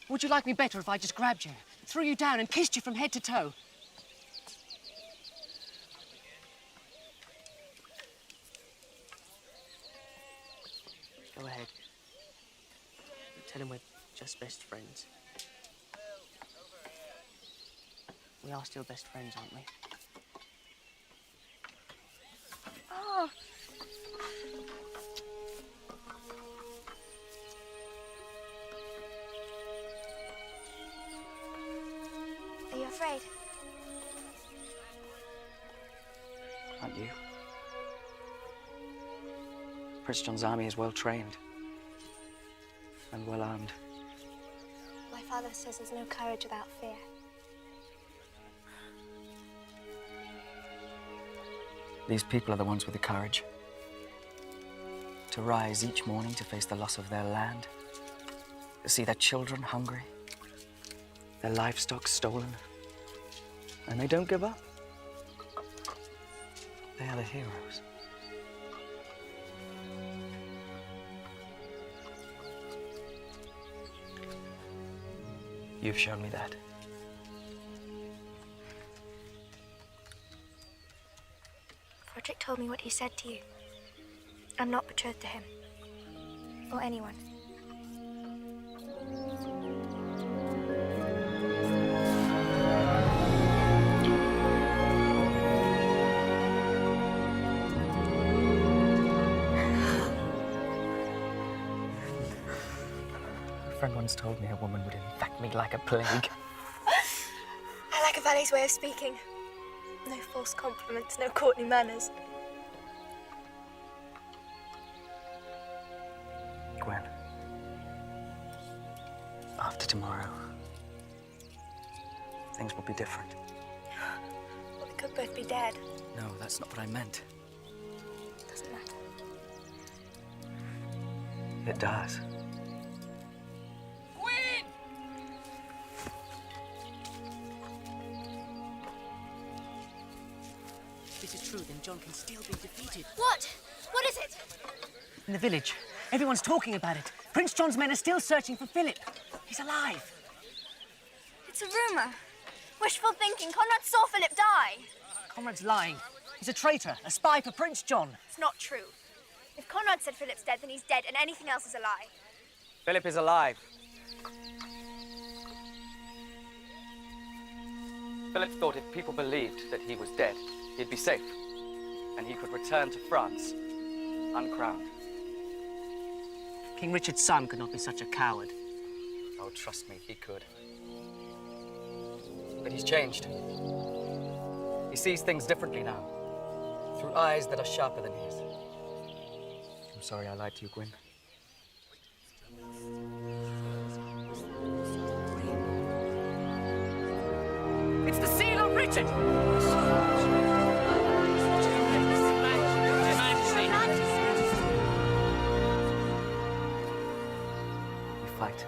Would you like me better if I just grabbed you, threw you down, and kissed you from head to toe? Go ahead. Tell him we're just best friends. We are still best friends, aren't we? Oh. Are you afraid? Aren't you? Prince John's army is well trained and well armed. My father says there's no courage without fear. These people are the ones with the courage to rise each morning to face the loss of their land, to see their children hungry, their livestock stolen, and they don't give up. They are the heroes. You've shown me that. Frederick told me what he said to you. I'm not betrothed to him. Or anyone. A friend once told me a woman would infect me like a plague. I like a valet's way of speaking. No false compliments, no courtly manners. Gwen, after tomorrow, things will be different. Well, we could both be dead. No, that's not what I meant. Doesn't matter. It does. If this is true, then John can still be defeated. What? What is it? In the village, everyone's talking about it. Prince John's men are still searching for Philip. He's alive. It's a rumor. Wishful thinking. Conrad saw Philip die. Conrad's lying. He's a traitor, a spy for Prince John. It's not true. If Conrad said Philip's dead, then he's dead, and anything else is a lie. Philip is alive. Philip thought if people believed that he was dead, he'd be safe, and he could return to France, uncrowned. King Richard's son could not be such a coward. Oh, trust me, he could. But he's changed. He sees things differently now. through eyes that are sharper than his. I'm sorry I lied to you, Gwyn. It's the seal of Richard! We fight.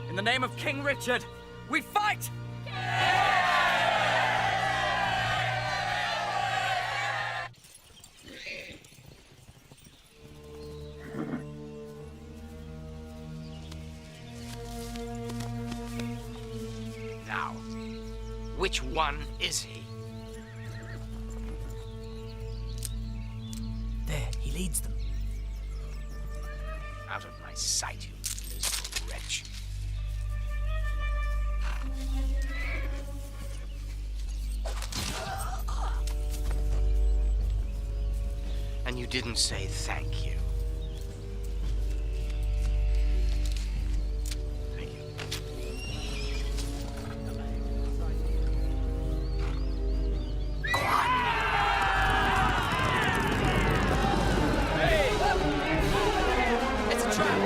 In the name of King Richard, we fight! Now, which one is he? There, he leads them. Out of my sight, you miserable wretch. And you didn't say thank you. Thank you. It's a trap!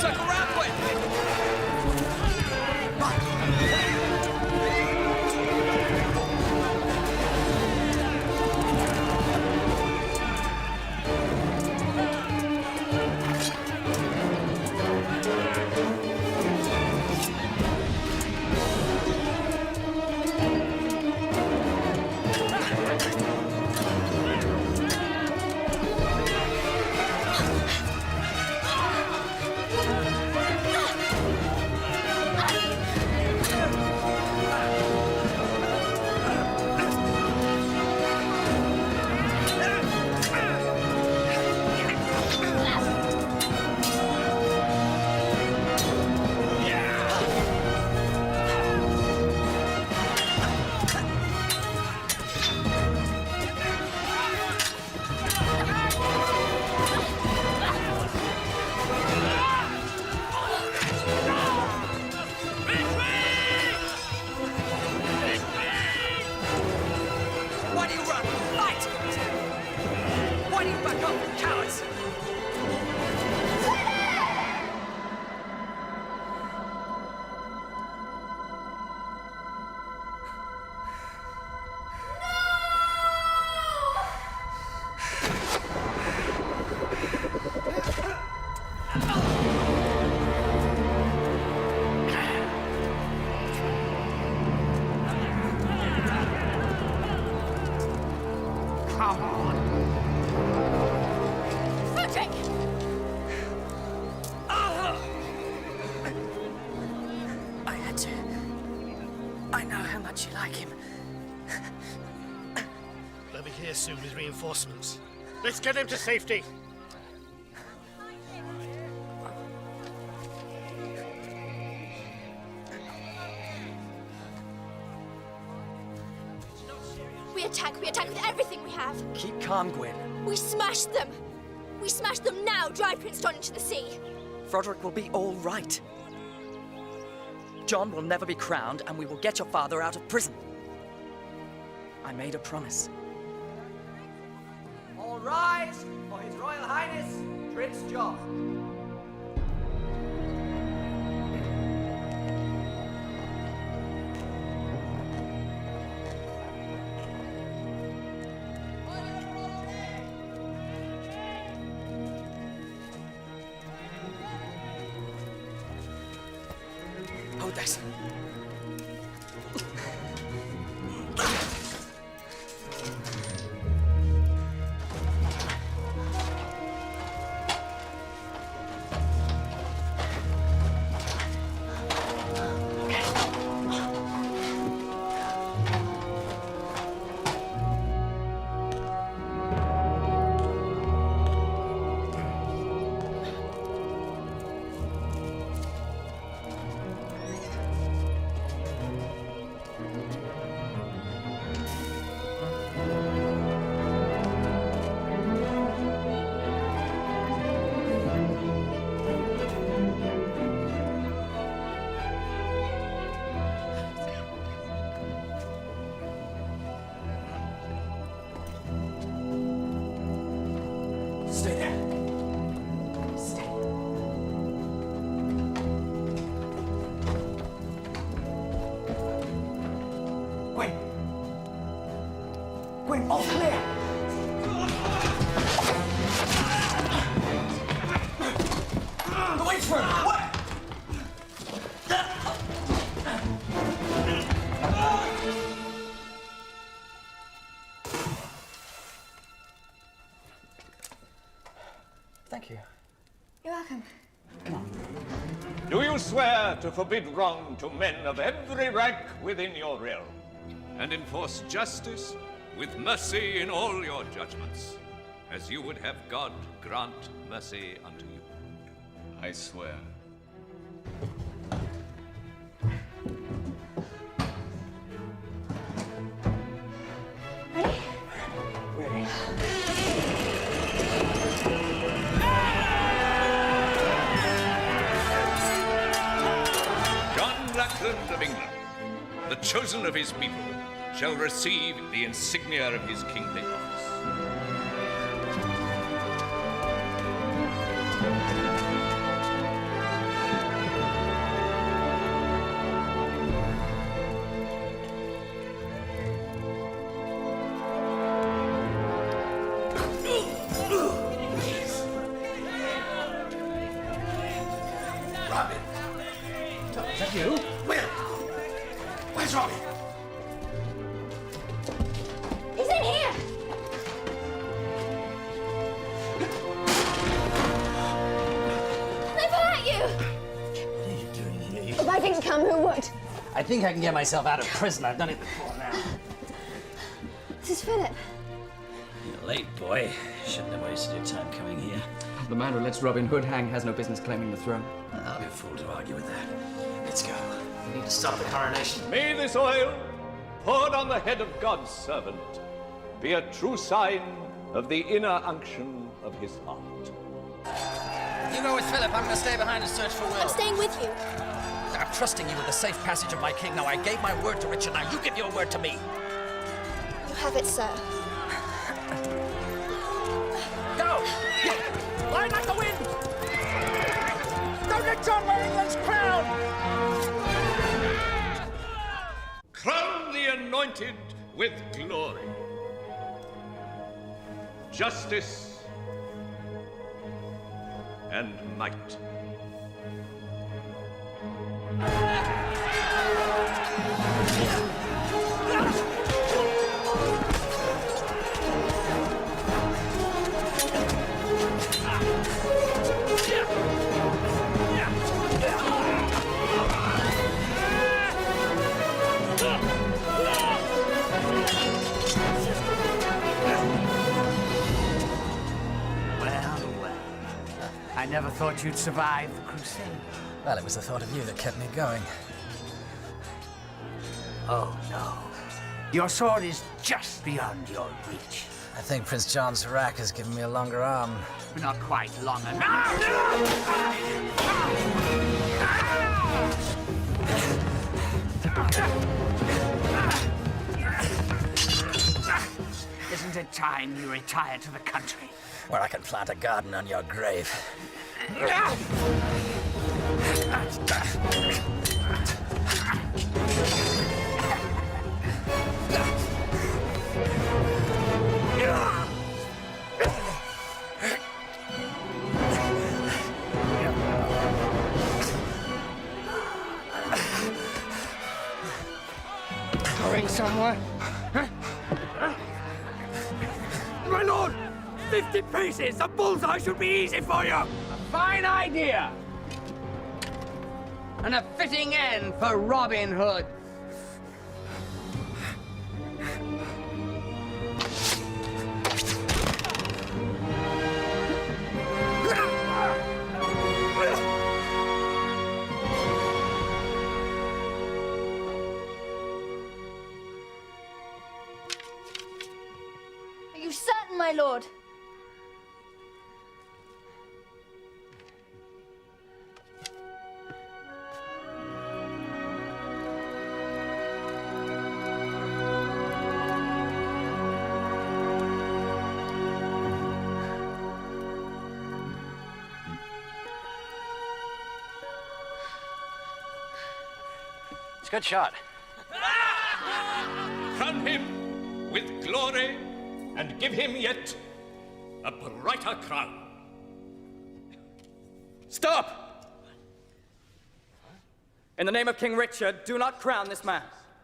Circle round, Gwyn! Why do you run? Fight! Why do you back up, cowards? Come on. Frederick! I had to. I know how much you like him. They'll be here soon with reinforcements. Let's get him to safety. We attack with everything we have. Keep calm, Gwyn. We smash them. We smash them now, drive Prince John into the sea. Frederick will be all right. John will never be crowned, and we will get your father out of prison. I made a promise. All rise for His Royal Highness, Prince John. Hold this. Thank you. You're welcome. Do you swear to forbid wrong to men of every rank within your realm? And enforce justice with mercy in all your judgments, as you would have God grant mercy unto you? I swear. Ready? John Lackland of England, the chosen of his people, shall receive the insignia of his kingly office. Robin! Is that you? Where? Where's Robin? He's in here! They've hurt you! What are you doing here? If I didn't come, who would? I think I can get myself out of prison. I've done it before now. This is Philip. You're late, boy. Shouldn't have wasted your time coming here. The man who lets Robin Hood hang has no business claiming the throne. I'll be a fool to argue with that. Let's go. We need to stop the coronation. May this oil, poured on the head of God's servant, be a true sign of the inner unction of his heart. You go with Philip. I'm going to stay behind and search for Will. I'm staying with you. I'm trusting you with the safe passage of my king. Now, I gave my word to Richard. Now, you give your word to me. You have it, sir. Go! Fly like the wind! Don't let John wear England's crown! Crown the anointed with glory, justice, and might. I never thought you'd survive the crusade. Well, it was the thought of you that kept me going. Oh, no. Your sword is just beyond your reach. I think Prince John's rack has given me a longer arm. Not quite long enough. Isn't it time you retire to the country? Where I can plant a garden on your grave. Going somewhere? My lord! 50 pieces! A bullseye should be easy for you! A fine idea! And a fitting end for Robin Hood. Are you certain, my lord? It's a good shot. Crown him with glory and give him yet a brighter crown. Stop! In the name of King Richard, do not crown this man.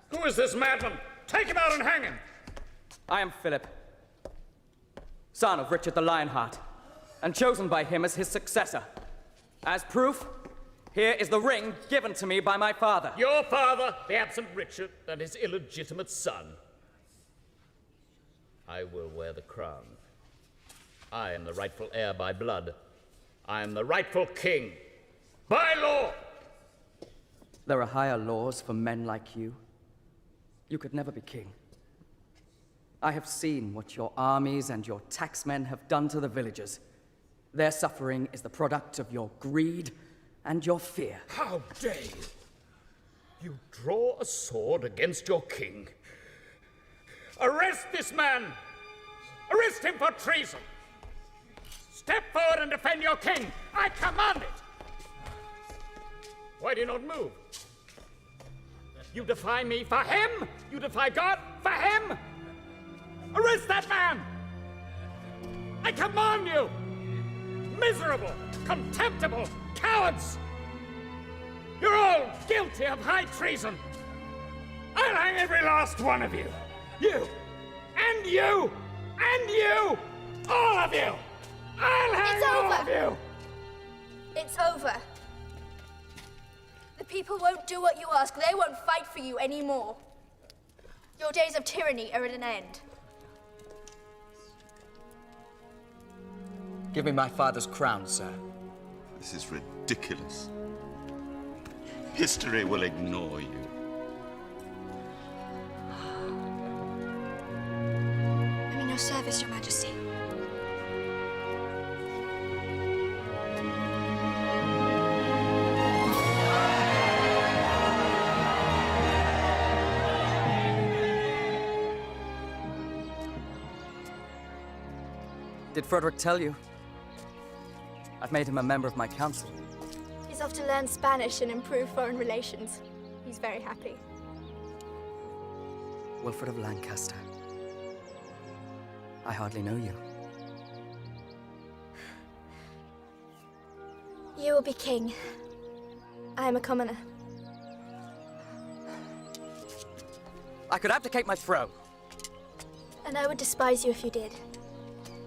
Who is this madman? Take him out and hang him! I am Philip, son of Richard the Lionheart, and chosen by him as his successor. As proof, here is the ring given to me by my father. Your father, the absent Richard, and his illegitimate son. I will wear the crown. I am the rightful heir by blood. I am the rightful king by law. There are higher laws for men like you. You could never be king. I have seen what your armies and your taxmen have done to the villagers. Their suffering is the product of your greed and your fear. How dare you? You draw a sword against your king. Arrest this man! Arrest him for treason! Step forward and defend your king! I command it! Why do you not move? You defy me for him? You defy God for him? Arrest that man! I command you! Miserable, contemptible cowards! You're all guilty of high treason! I'll hang every last one of you! You! And you! And you! All of you! I'll hang all of you! It's over. The people won't do what you ask. They won't fight for you anymore. Your days of tyranny are at an end. Give me my father's crown, sir. This is ridiculous. History will ignore you. I'm in your service, Your Majesty. Did Frederick tell you? I've made him a member of my council. He's off to learn Spanish and improve foreign relations. He's very happy. Wilfred of Lancaster. I hardly know you. You will be king. I am a commoner. I could abdicate my throne. And I would despise you if you did.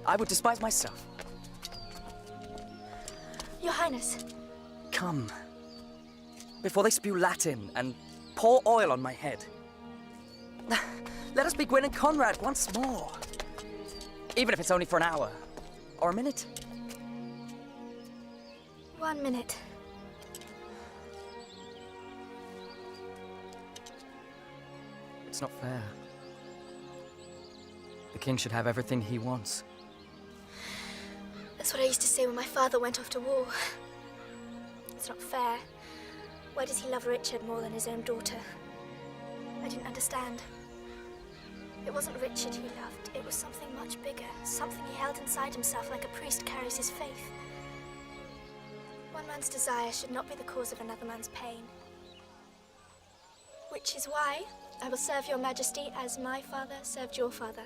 I would despise myself. Your Highness. Come. Before they spew Latin and pour oil on my head. Let us be Gwyn and Conrad once more. Even if it's only for an hour. Or a minute. 1 minute. It's not fair. The king should have everything he wants. That's what I used to say when my father went off to war. It's not fair. Why does he love Richard more than his own daughter? I didn't understand. It wasn't Richard he loved. It was something much bigger. Something he held inside himself like a priest carries his faith. One man's desire should not be the cause of another man's pain. Which is why I will serve your Majesty as my father served your father.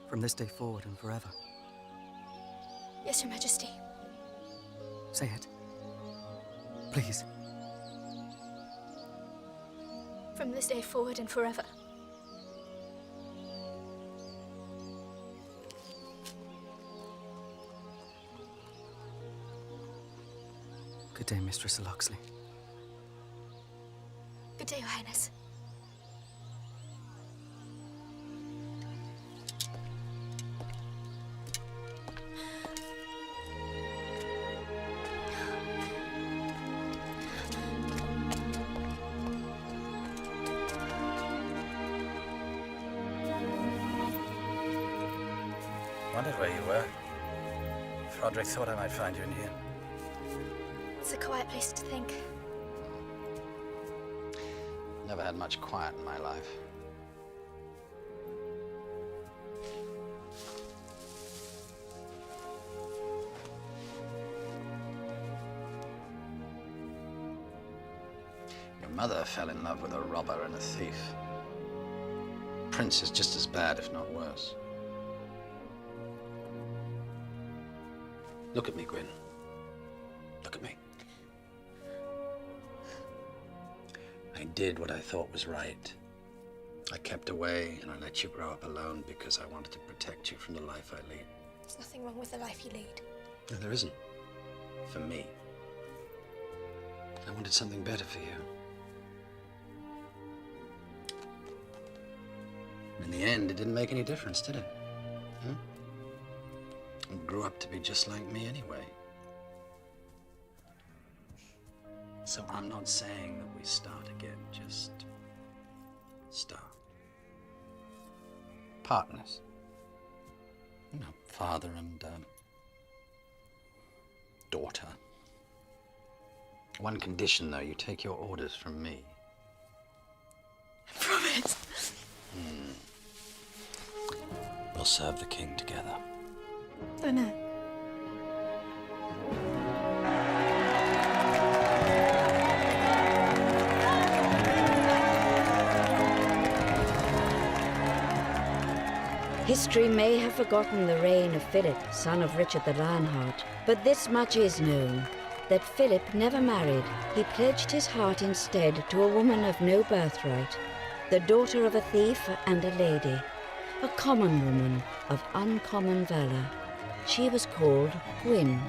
From this day forward and forever. Yes, Your Majesty. Say it. Please. From this day forward and forever. Good day, Mistress Loxley. Good day, Your Highness. Wondered where you were. Froderick thought I might find you in here. It's a quiet place to think. Never had much quiet in my life. Your mother fell in love with a robber and a thief. Prince is just as bad, if not worse. Look at me, Gwyn. Look at me. I did what I thought was right. I kept away and I let you grow up alone because I wanted to protect you from the life I lead. There's nothing wrong with the life you lead. No, there isn't. For me. I wanted something better for you. In the end, it didn't make any difference, did it? Hmm? You grew up to be just like me anyway. So I'm not saying that we start again, just start. Partners. You know, father and daughter. One condition, though, you take your orders from me. I promise. We'll serve the king together. Oh, no. History may have forgotten the reign of Philip, son of Richard the Lionheart, but this much is known, that Philip never married. He pledged his heart instead to a woman of no birthright, the daughter of a thief and a lady, a common woman of uncommon valor. She was called Gwyn.